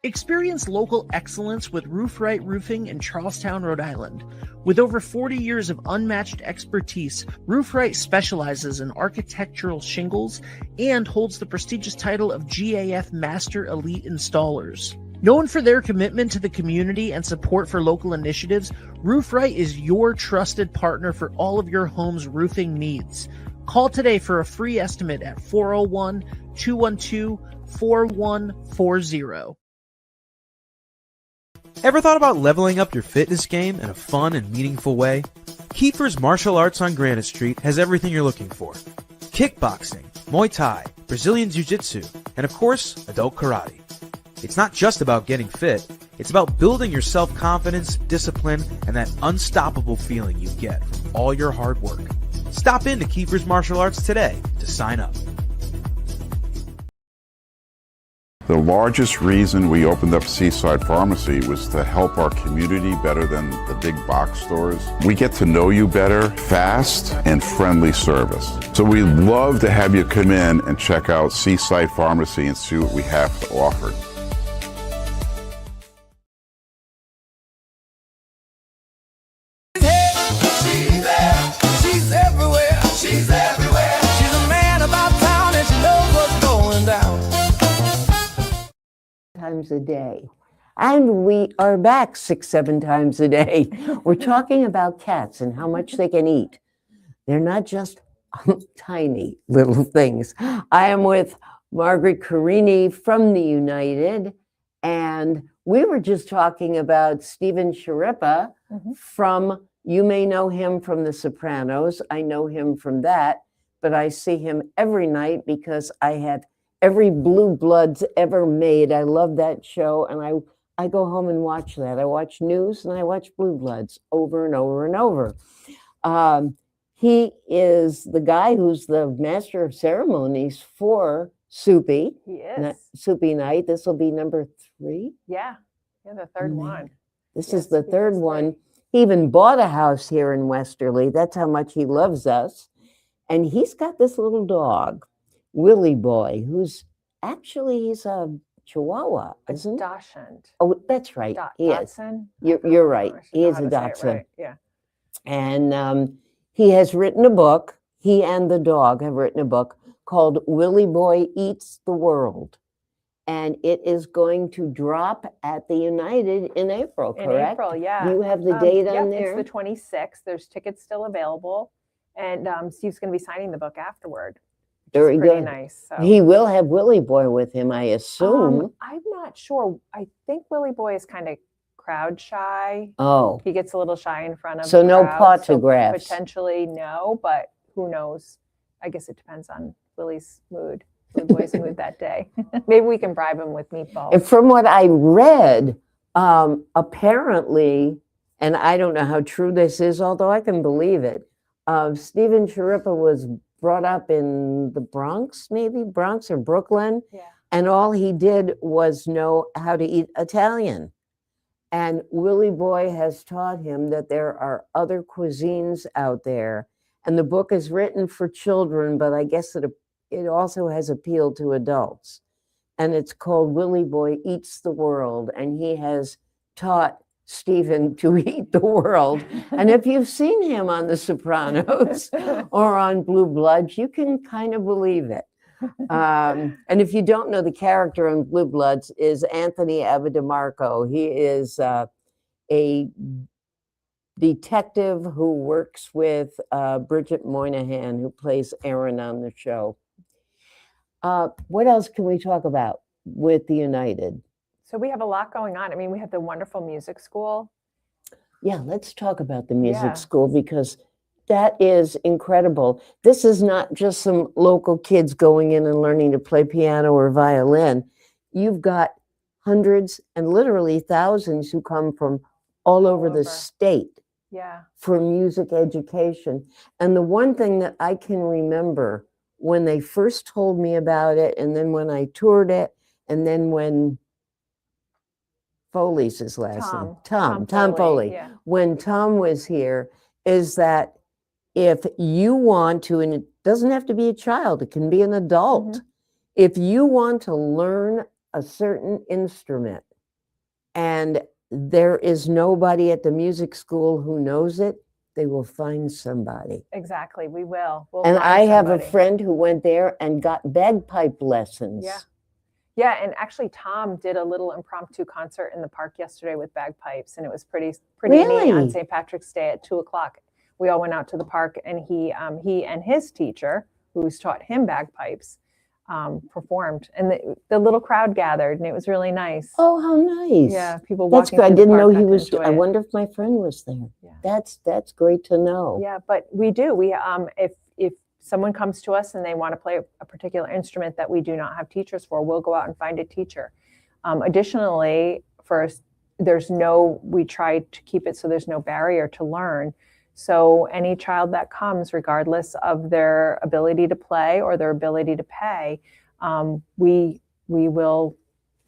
Experience local excellence with Roof Right Roofing in Charlestown, Rhode Island. With over 40 years of unmatched expertise, Roof Right specializes in architectural shingles and holds the prestigious title of GAF Master Elite Installers. Known for their commitment to the community and support for local initiatives, Roof Right is your trusted partner for all of your home's roofing needs. Call today for a free estimate at 401-212-4140. Ever thought about leveling up your fitness game in a fun and meaningful way? Kiefer's Martial Arts on Granite Street has everything you're looking for. Kickboxing, Muay Thai, Brazilian Jiu-Jitsu, and of course, adult karate. It's not just about getting fit, it's about building your self-confidence, discipline, and that unstoppable feeling you get from all your hard work. Stop into Kiefer's Martial Arts today to sign up. The largest reason we opened up Seaside Pharmacy was to help our community better than the big box stores. We get to know you better, fast and friendly service. So we'd love to have you come in and check out Seaside Pharmacy and see what we have to offer. She's everywhere. She's everywhere. times a day. And we are back 6-7 times a day. We're talking about cats and how much they can eat. They're not just tiny little things. I am with Margaret Carini from the United, and we were just talking about Stephen Sciarippa from, you may know him from The Sopranos. I know him from that, but I see him every night because I have every Blue Bloods ever made. I love that show, and I go home and watch that. I watch news and I watch Blue Bloods over and over and over. He is the guy who's the master of ceremonies for Soupy. He is. Soupy Night. This will be number 3. Yeah, the third one. This is the third one. He even bought a house here in Westerly. That's how much he loves us. And he's got this little dog, Willie Boy, who's actually, he's a Chihuahua, isn't he? Dachshund. Oh, that's right. He is. Dachshund? You're right. He is a Dachshund. Dachshund. Yeah. And he has written a book. He and the dog have written a book called Willie Boy Eats the World. And it is going to drop at the United in April, correct? In April, yeah. You have the date on there? It's the 26th. There's tickets still available. And Steve's going to be signing the book afterward. Very pretty good. Nice. So. He will have Willie Boy with him, I assume. I'm not sure. I think Willie Boy is kind of crowd shy. Oh. He gets a little shy in front of So no crowds, photographs. So potentially no, but who knows? I guess it depends on Willie's mood. Willie Boy's mood that day. Maybe we can bribe him with meatballs. And from what I read, apparently, and I don't know how true this is, although I can believe it, Stephen Sciarippa was brought up in the Bronx, maybe Bronx or Brooklyn. Yeah. And all he did was know how to eat Italian. And Willie Boy has taught him that there are other cuisines out there. And the book is written for children, but I guess it also has appeal to adults. And it's called Willie Boy Eats the World. And he has taught Stephen to eat the world. And if you've seen him on The Sopranos or on Blue Bloods, you can kind of believe it. And if you don't know, the character on Blue Bloods is Anthony Abbott-DeMarco. He is a detective who works with Bridget Moynihan, who plays Erin on the show. What else can we talk about with the United? So we have a lot going on. I mean, we have the wonderful music school. Yeah, let's talk about the music school because that is incredible. This is not just some local kids going in and learning to play piano or violin. You've got hundreds and literally thousands who come from all over the state for music education. And the one thing that I can remember when they first told me about it, and then when I toured it, and then when Foley's his last name. Tom Foley. Yeah. When Tom was here, is that if you want to, and it doesn't have to be a child, it can be an adult. If you want to learn a certain instrument and there is nobody at the music school who knows it, they will find somebody. Exactly, we will. And I have a friend who went there and got bagpipe lessons. Yeah. Yeah, and actually Tom did a little impromptu concert in the park yesterday with bagpipes, and it was pretty neat on St. Patrick's Day at 2:00. We all went out to the park, and he and his teacher, who's taught him bagpipes, performed, and the little crowd gathered, and it was really nice. Oh, how nice! Yeah, people. That's walking good. I through the didn't know park he got to was. enjoy I it. wonder if my friend was there. Yeah. That's great to know. Yeah, but we do. We if someone comes to us and they want to play a particular instrument that we do not have teachers for, we'll go out and find a teacher. Additionally, we try to keep it so there's no barrier to learn. So any child that comes, regardless of their ability to play or their ability to pay, we will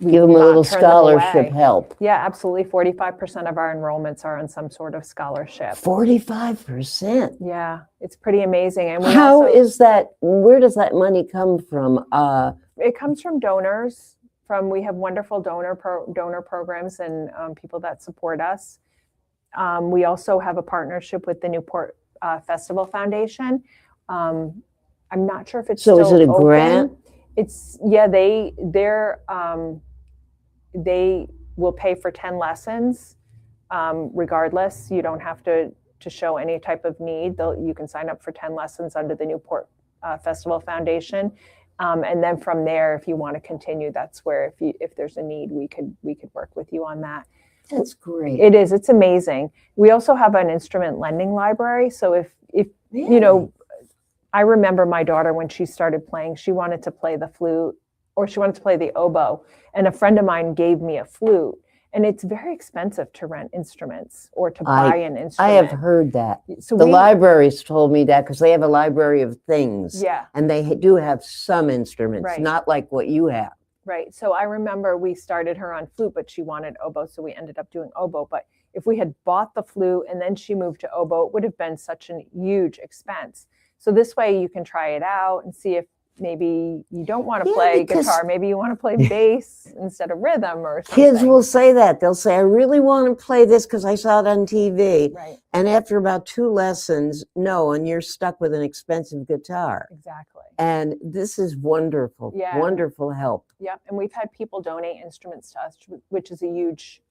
give them a little scholarship help. Yeah, absolutely. 45% of our enrollments are on some sort of scholarship. 45%. Yeah, it's pretty amazing. And how is that? Where does that money come from? It comes from donors. We have wonderful donor programs and people that support us. We also have a partnership with the Newport Festival Foundation. I'm not sure if it's so. Still is it a open. grant? It's they will pay for 10 lessons regardless. You don't have to show any type of need. You can sign up for 10 lessons under the Newport Festival Foundation. And then from there, if you want to continue, that's where if there's a need, we could work with you on that. That's great. It is. It's amazing. We also have an instrument lending library. So if you know, I remember my daughter when she started playing, she wanted to play the flute or she wanted to play the oboe. And a friend of mine gave me a flute. And it's very expensive to rent instruments or to buy an instrument. I have heard that. So the libraries told me that because they have a library of things. Yeah. And they do have some instruments, Right. not like what you have. Right. So I remember we started her on flute, but she wanted oboe. So we ended up doing oboe. But if we had bought the flute and then she moved to oboe, it would have been such a huge expense. So this way you can try it out and see if maybe you don't want to play guitar. Maybe you want to play bass instead of rhythm or something. Kids will say that. They'll say, I really want to play this because I saw it on TV. Right. And after about 2 lessons, no, and you're stuck with an expensive guitar. Exactly. And this is wonderful, Yeah. wonderful help. Yep. And we've had people donate instruments to us, which is a huge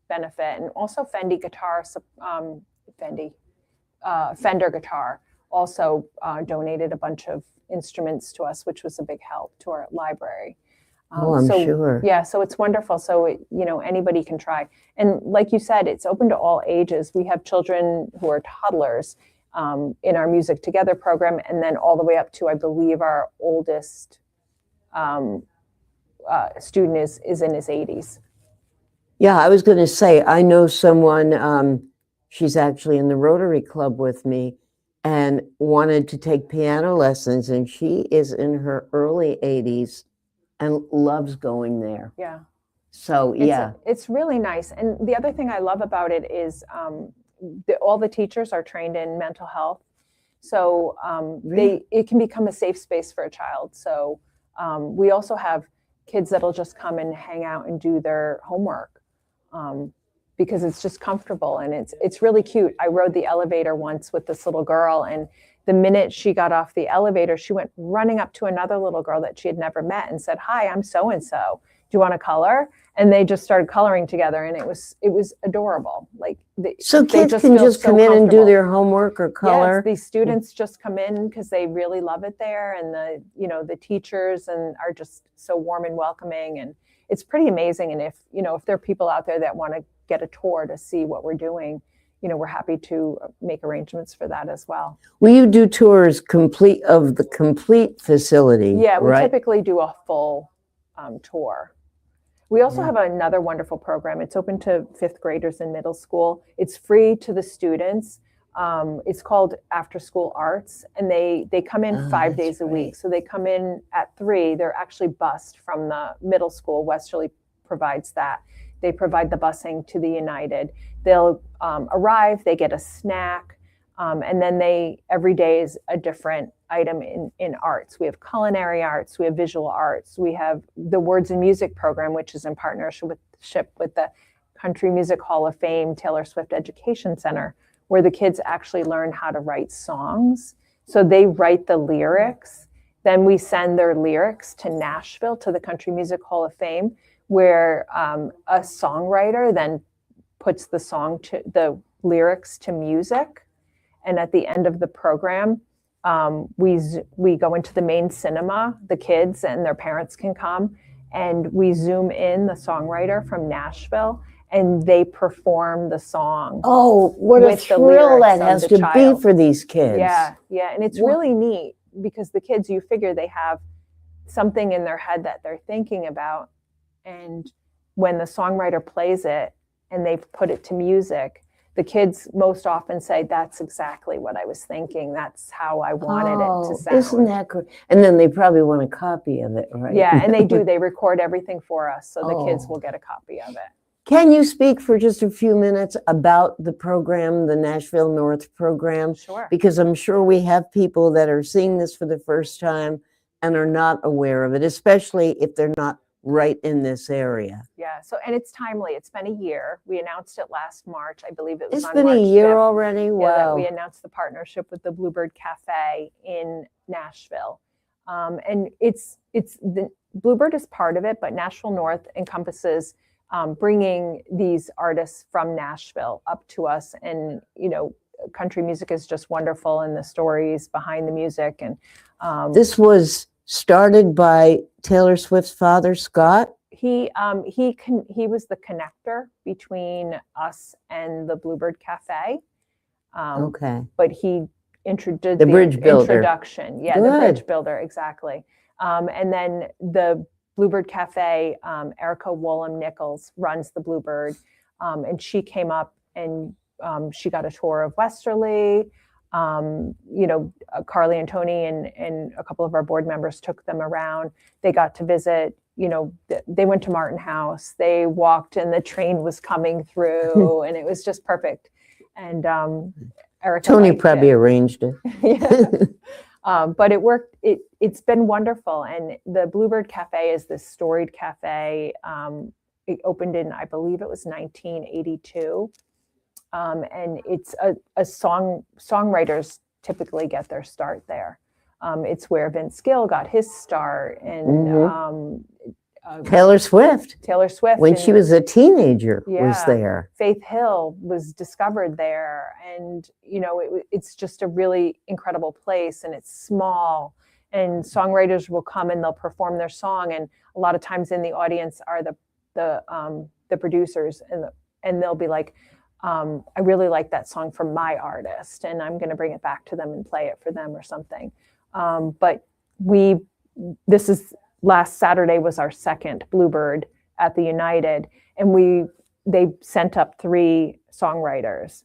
benefit. And also Fender Guitar also donated a bunch of instruments to us, which was a big help to our library. I'm sure. Yeah, so it's wonderful. So, anybody can try. And like you said, it's open to all ages. We have children who are toddlers in our Music Together program, and then all the way up to, I believe, our oldest student is in his 80s. Yeah, I was going to say, I know someone, she's actually in the Rotary Club with me, and wanted to take piano lessons, and she is in her early 80s and loves going there. Yeah. So, yeah. It's really nice. And the other thing I love about it is all the teachers are trained in mental health. So it can become a safe space for a child. So we also have kids that'll just come and hang out and do their homework. Because it's just comfortable and it's really cute. I rode the elevator once with this little girl, and the minute she got off the elevator, she went running up to another little girl that she had never met and said, "Hi, I'm so-and-so. Do you want to color?" And they just started coloring together, and it was adorable. So kids can just come in and do their homework or color? Yes, these students just come in because they really love it there, and the teachers are just so warm and welcoming, and it's pretty amazing. And if there are people out there that want to get a tour to see what we're doing, we're happy to make arrangements for that as well. Will you do tours of the complete facility? Yeah, we right? typically do a full tour. We also have another wonderful program. It's open to 5th graders in middle school. It's free to the students. It's called After School Arts, and they come in 5 days a week. So they come in at 3. They're actually bused from the middle school. Westerly provides that. They provide the busing to the United. They'll arrive, they get a snack, and then every day is a different item in arts. We have culinary arts, we have visual arts, we have the Words and Music program, which is in partnership with the Country Music Hall of Fame, Taylor Swift Education Center, where the kids actually learn how to write songs. So they write the lyrics, then we send their lyrics to Nashville, to the Country Music Hall of Fame, where a songwriter then puts the lyrics to music. And at the end of the program, we go into the main cinema, the kids and their parents can come, and we zoom in the songwriter from Nashville, and they perform the song. Oh, what a thrill that has to be for these kids. Yeah, and it's really neat because the kids, you figure they have something in their head that they're thinking about. And when the songwriter plays it and they've put it to music, the kids most often say, "That's exactly what I was thinking. That's how I wanted it to sound." Isn't that great? And then they probably want a copy of it, right? Yeah, and they do. They record everything for us, so the kids will get a copy of it. Can you speak for just a few minutes about the program, the Nashville North program? Sure. Because I'm sure we have people that are seeing this for the first time and are not aware of it, especially if they're not right in this area. Yeah, and it's timely. It's been a year. We announced it last March. I believe it was It's on been March a year 5th. already? Yeah, Wow. that we announced the partnership with the Bluebird Cafe in Nashville. And Bluebird is part of it, but Nashville North encompasses bringing these artists from Nashville up to us. And, country music is just wonderful, and the stories behind the music. And this was started by Taylor Swift's father, Scott. He was the connector between us and the Bluebird Cafe. Okay. But he introduced the bridge builder. Introduction. Yeah, Good. The bridge builder, exactly. And then the Bluebird Cafe, Erica Woolham-Nichols runs the Bluebird, and she came up and she got a tour of Westerly. Carly and Tony and a couple of our board members took them around. They got to visit. They went to Martin House. They walked, and the train was coming through, and it was just perfect. And Erica, Tony probably arranged it. Yeah. But it worked. It's been wonderful. And the Bluebird Cafe is this storied cafe. It opened in, I believe it was 1982. And it's songwriters typically get their start there. It's where Vince Gill got his start, and Taylor Swift. When she was a teenager, was there. Faith Hill was discovered there, and it's just a really incredible place, and it's small. And songwriters will come and they'll perform their song, and a lot of times in the audience are the producers, and they'll be like, I really like that song from my artist, and I'm going to bring it back to them and play it for them or something. But last Saturday was our second Bluebird at the United, and they sent up 3 songwriters,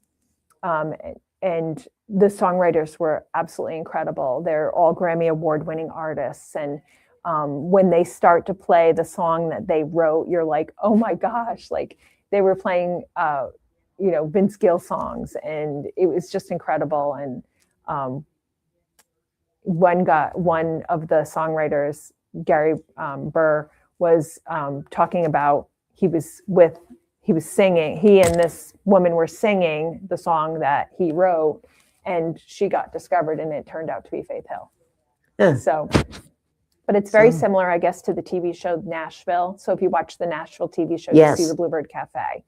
and the songwriters were absolutely incredible. They're all Grammy Award-winning artists, and when they start to play the song that they wrote, you're like, oh my gosh, like they were playing Vince Gill songs, and it was just incredible. And one of the songwriters, Gary Burr, was talking about he was singing. He and this woman were singing the song that he wrote, and she got discovered, and it turned out to be Faith Hill. Yeah. So, but it's very similar, I guess, to the TV show Nashville. So if you watch the Nashville TV show, you see the Bluebird Cafe.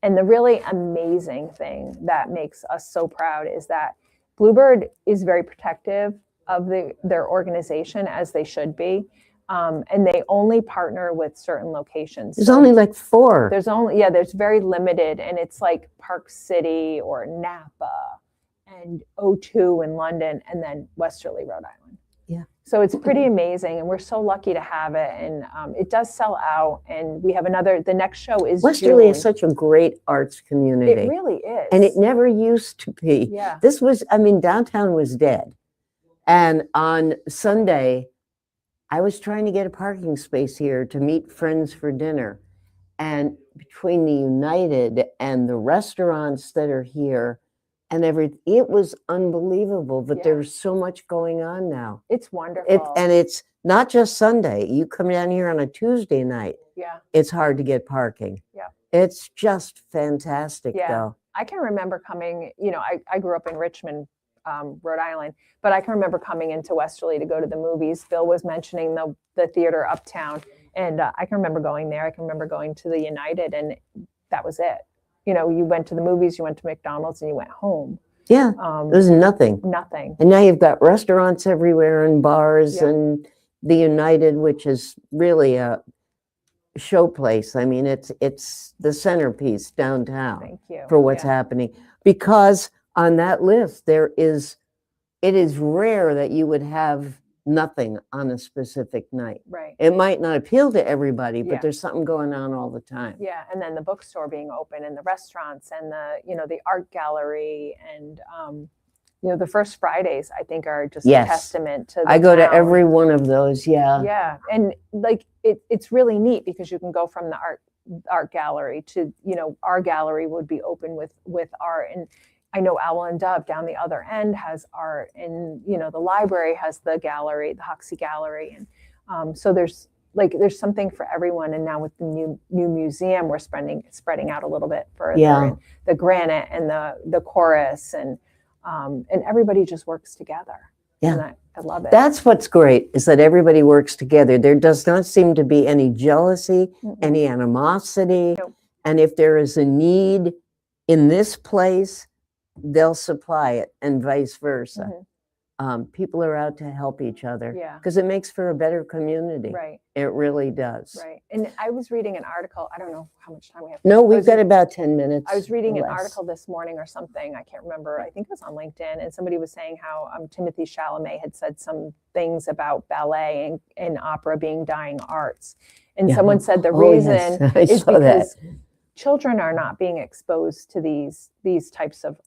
And the really amazing thing that makes us so proud is that Bluebird is very protective of their organization, as they should be. And they only partner with certain locations. There's only like 4. There's very limited, and it's like Park City or Napa and O2 in London, and then Westerly, Rhode Island. Yeah. So it's pretty amazing, and we're so lucky to have it. And it does sell out, and we have the next show is Westerly June. is such a great arts community. It really is. And it never used to be. Yeah. Downtown was dead. And on Sunday, I was trying to get a parking space here to meet friends for dinner. And between the United and the restaurants that are here and it was unbelievable. But there's so much going on now. It's wonderful. And it's not just Sunday. You come down here on a Tuesday night. Yeah. It's hard to get parking. Yeah. It's just fantastic, though. I can remember coming, I grew up in Richmond, Rhode Island, but I can remember coming into Westerly to go to the movies. Bill was mentioning the theater uptown, and I can remember going there. I can remember going to the United, and that was it. You went to the movies, you went to McDonald's, and you went home. Yeah, there's nothing. Nothing. And now you've got restaurants everywhere and bars and the United, which is really a show place. I mean, it's the centerpiece downtown. Thank you. For what's happening. Because on that list, it is rare that you would have nothing on a specific night. Right. It might not appeal to everybody, but there's something going on all the time. Yeah, and then the bookstore being open, and the restaurants, and the art gallery, and the first Fridays, I think, are just a testament to the I go to town. every one of those. Yeah. Yeah, and like it's really neat because you can go from the art gallery to our gallery would be open with art, and I know Owl and Dove down the other end has art, and the library has the gallery, the Hoxie Gallery, and so there's something for everyone. And now with the new museum, we're spreading out a little bit further. Yeah. And the granite and the chorus, and everybody just works together. Yeah. And I love it. That's what's great, is that everybody works together. There does not seem to be any jealousy, any animosity. Nope. And if there is a need in this place, they'll supply it, and vice versa. People are out to help each other. Yeah. Because it makes for a better community. Right. It really does. Right. And I was reading an article. I don't know how much time we have. No, I we've was got read- about 10 minutes. I was reading or an less. article this morning or something. I can't remember. I think it was on LinkedIn, and somebody was saying how Timothy Chalamet had said some things about ballet and opera being dying arts. And Yeah. someone said the Oh, reason yes. I is saw that. because children are not being exposed to these types of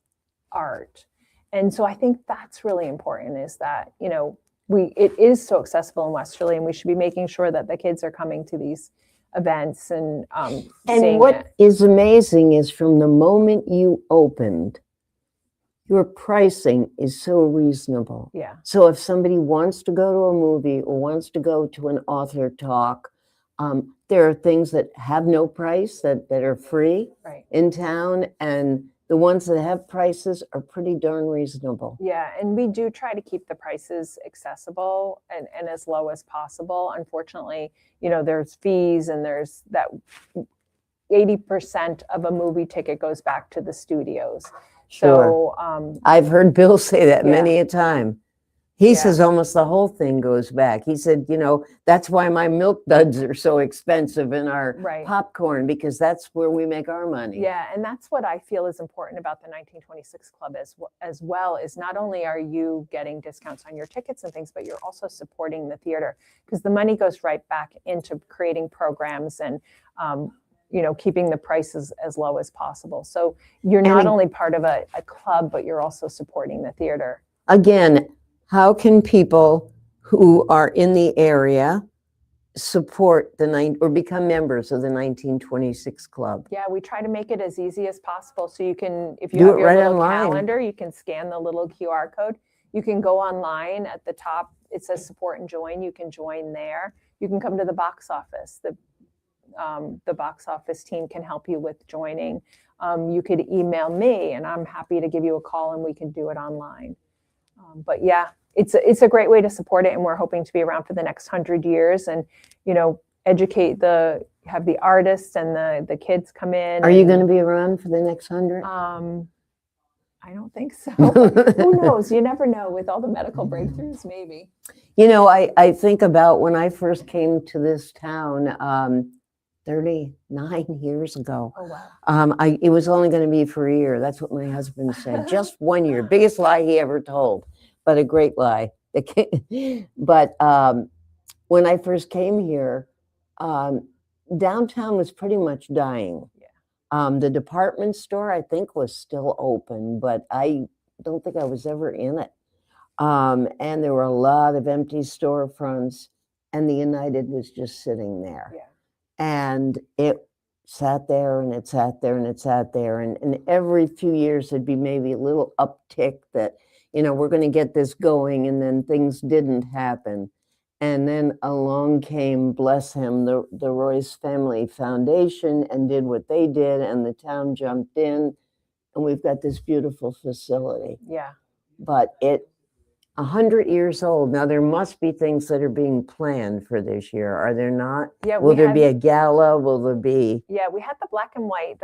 art. And so I think that's really important, is that, you know, it is so accessible in Westerly, and we should be making sure that the kids are coming to these events and seeing what it. is amazing is from the moment you opened, your pricing is so reasonable. Yeah. So if somebody wants to go to a movie or wants to go to an author talk, there are things that have no price that are free Right. in town, and the ones that have prices are pretty darn reasonable. Yeah, and we do try to keep the prices accessible and as low as possible. Unfortunately, you know, there's fees, and there's that 80% of a movie ticket goes back to the studios. Sure. So I've heard Bill say that Yeah. many a time. He Yeah. says almost the whole thing goes back. He said, you know, that's why my milk duds are so expensive and our Right. popcorn, because that's where we make our money. yeah, and that's what I feel is important about the 1926 Club as well, is not only are you getting discounts on your tickets and things, but you're also supporting the theater, because the money goes right back into creating programs and you know, keeping the prices as low as possible. So you're not only part of a club, but you're also supporting the theater. Again, how can people who are in the area support or become members of the 1926 Club? Yeah, we try to make it as easy as possible. So you can, if you Do have it your right little online. calendar, you can scan the little QR code. You can go online at the top. It says support and join. You can join there. You can come to the box office. The box office team can help you with joining. You could email me, and I'm happy to give you a call, and we can do it online. But yeah, it's a great way to support it, and we're hoping to be around for the next 100 years, and you know, have the artists and the kids come in. Are you going to be around for the next 100? I don't think so. Who knows? You never know with all the medical breakthroughs, maybe. You know, I think about when I first came to this town 39 years ago. Oh, wow. It was only going to be for a year. That's what my husband said. Just 1 year. Biggest lie he ever told, but a great lie. But when I first came here, downtown was pretty much dying. The department store, I think, was still open, but I don't think I was ever in it. And there were a lot of empty storefronts, and the United was just sitting there. Yeah. And it sat there, and it sat there, and it sat there. And every few years, there'd be maybe a little uptick that, you know, we're going to get this going, and then things didn't happen. And then along came, bless him, the Royce Family Foundation, and did what they did, and the town jumped in, and we've got this beautiful facility. Yeah. But 100 years old. Now, there must be things that are being planned for this year, are there not? Yeah. Will there be a gala? Will there be? Yeah, we had the black and white,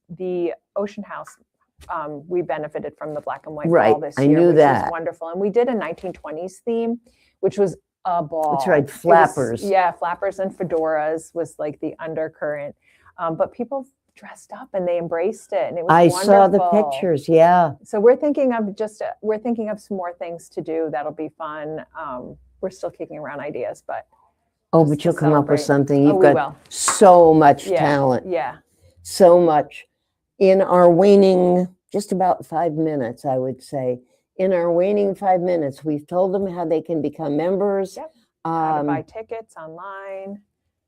the Ocean House. We benefited from the black and white Right, ball this I year, knew which that. was wonderful. And we did a 1920s theme, which was a ball. That's right, It was- flappers. yeah, flappers and fedoras was like the undercurrent. But people dressed up and they embraced it, and it was I wonderful. saw the pictures, yeah. So we're thinking of some more things to do that'll be fun. We're still kicking around ideas, but Oh, just but to you'll come up with celebrate. something. Oh, You've we got will. so much Yeah, talent. yeah. So much. In our waning, just about 5 minutes, I would say, in our waning 5 minutes, we've told them how they can become members. Yep. How to buy tickets online.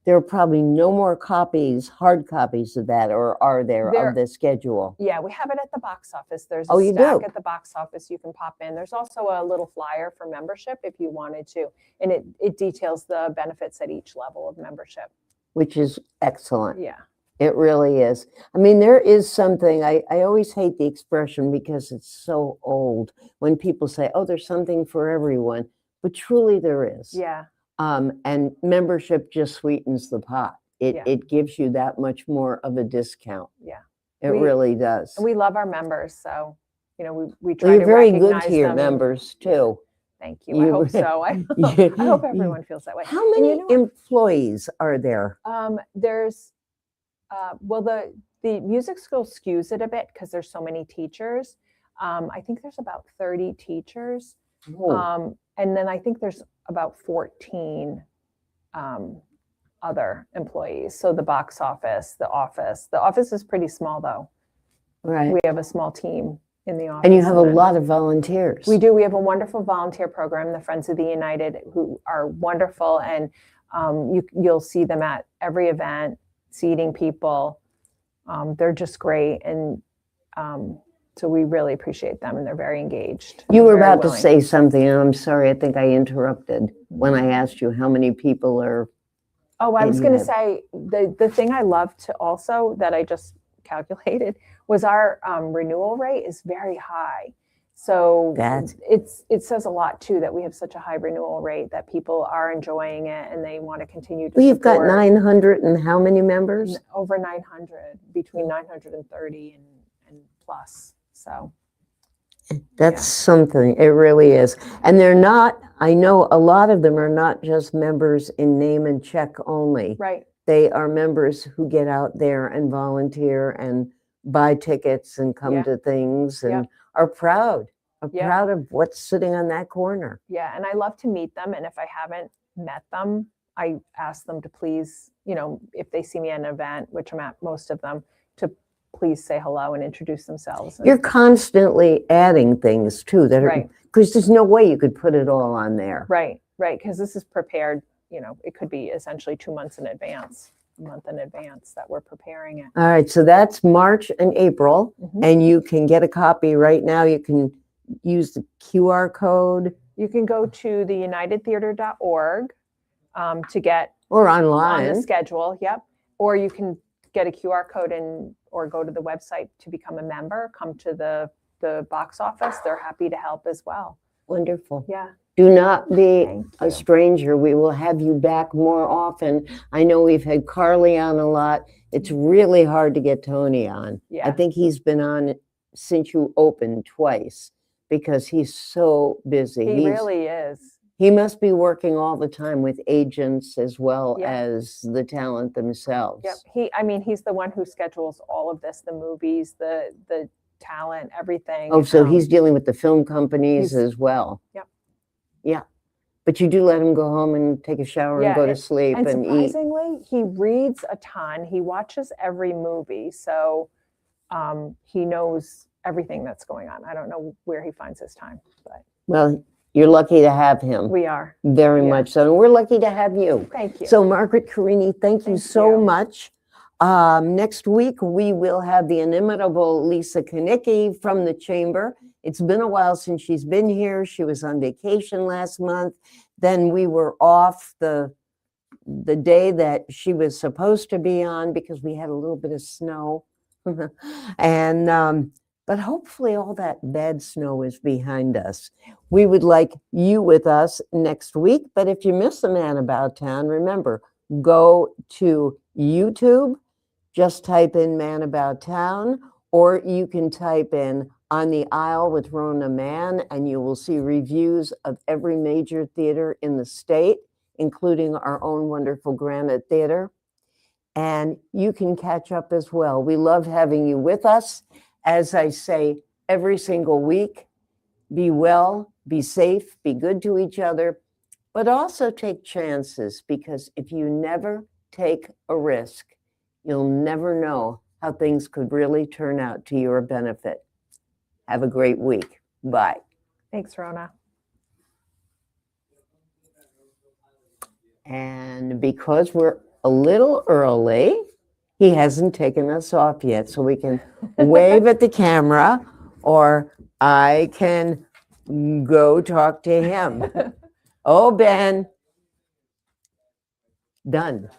There are probably no more copies, hard copies of that, or are there, There- of the schedule? Yeah, we have it at the box office. There's a Oh, you stack do? at the box office you can pop in. There's also a little flyer for membership if you wanted to, and it details the benefits at each level of membership. Which is excellent. Yeah. It really is. I mean, there is something, I always hate the expression because it's so old when people say, oh, there's something for everyone, but truly there is. Yeah. And membership just sweetens the pot. Yeah. It gives you that much more of a discount. Yeah. It really does. And we love our members, so we Well, try you're to very good recognize to your them. members too. Thank you. I hope so. I hope everyone feels that way. How many employees are there? There's well, the music school skews it a bit because there's so many teachers. I think there's about 30 teachers. And then I think there's about 14 other employees. So the box office, the office is pretty small though. Right. We have a small team in the office. And you have a lot of volunteers. We do. We have a wonderful volunteer program, the Friends of the United, who are wonderful. And you'll see them at every event, seating people. They're just great. And so we really appreciate them, and they're very engaged. You were about willing. to say something, and I'm sorry, I think I interrupted when I asked you how many people are. Oh, I was going to say the thing I love to also that I just calculated was our renewal rate is very high. So it says a lot too that we have such a high renewal rate that people are enjoying it and they want to continue to We've got support. 900 and how many members? Over 900, between 930 and plus. So that's something. It really is. And they're not, I know a lot of them are not just members in name and check only. Right. They are members who get out there and volunteer and buy tickets and come to things and are proud of what's sitting on that corner. Yeah, and I love to meet them. And if I haven't met them, I ask them to please, if they see me at an event, which I'm at most of them, to please say hello and introduce themselves. You're constantly adding things too that are, because there's no way you could put it all on there. Right, because this is prepared, it could be essentially 2 months in advance, a month in advance that we're preparing it. All right, so that's March and April, and you can get a copy right now. You can use the QR code. You can go to theunitedtheater.org to get or online on the schedule. Yep, or you can get a QR code or go to the website to become a member. Come to the box office. They're happy to help as well. Wonderful. Yeah. Do not be a stranger. We will have you back more often. I know we've had Carly on a lot. It's really hard to get Tony on. Yeah. I think he's been on since you opened twice because he's so busy. He really is. He must be working all the time with agents as well as the talent themselves. Yep. He's the one who schedules all of this, the movies, the talent, everything. Oh, so he's dealing with the film companies as well. Yep. Yeah. But you do let him go home and take a shower and go to sleep and eat. Surprisingly, he reads a ton. He watches every movie. So he knows everything that's going on. I don't know where he finds his time, but. Well, you're lucky to have him. We are. Very much so. And we're lucky to have you. Thank you. So Margaret Carini, thank you so much. Next week, we will have the inimitable Lisa Kanicki from the Chamber. It's been a while since she's been here. She was on vacation last month. Then we were off the day that she was supposed to be on because we had a little bit of snow. And but hopefully all that bad snow is behind us. We would like you with us next week. But if you miss a Man About Town, remember, go to YouTube, just type in Man About Town, or you can type in On the Aisle with Rona Mann, and you will see reviews of every major theater in the state, including our own wonderful Granite Theater. And you can catch up as well. We love having you with us. As I say every single week, be well, be safe, be good to each other, but also take chances, because if you never take a risk, you'll never know how things could really turn out to your benefit. Have a great week. Bye. Thanks, Rona. And because we're a little early, he hasn't taken us off yet, so we can wave at the camera, or I can go talk to him. Oh, Ben. Done.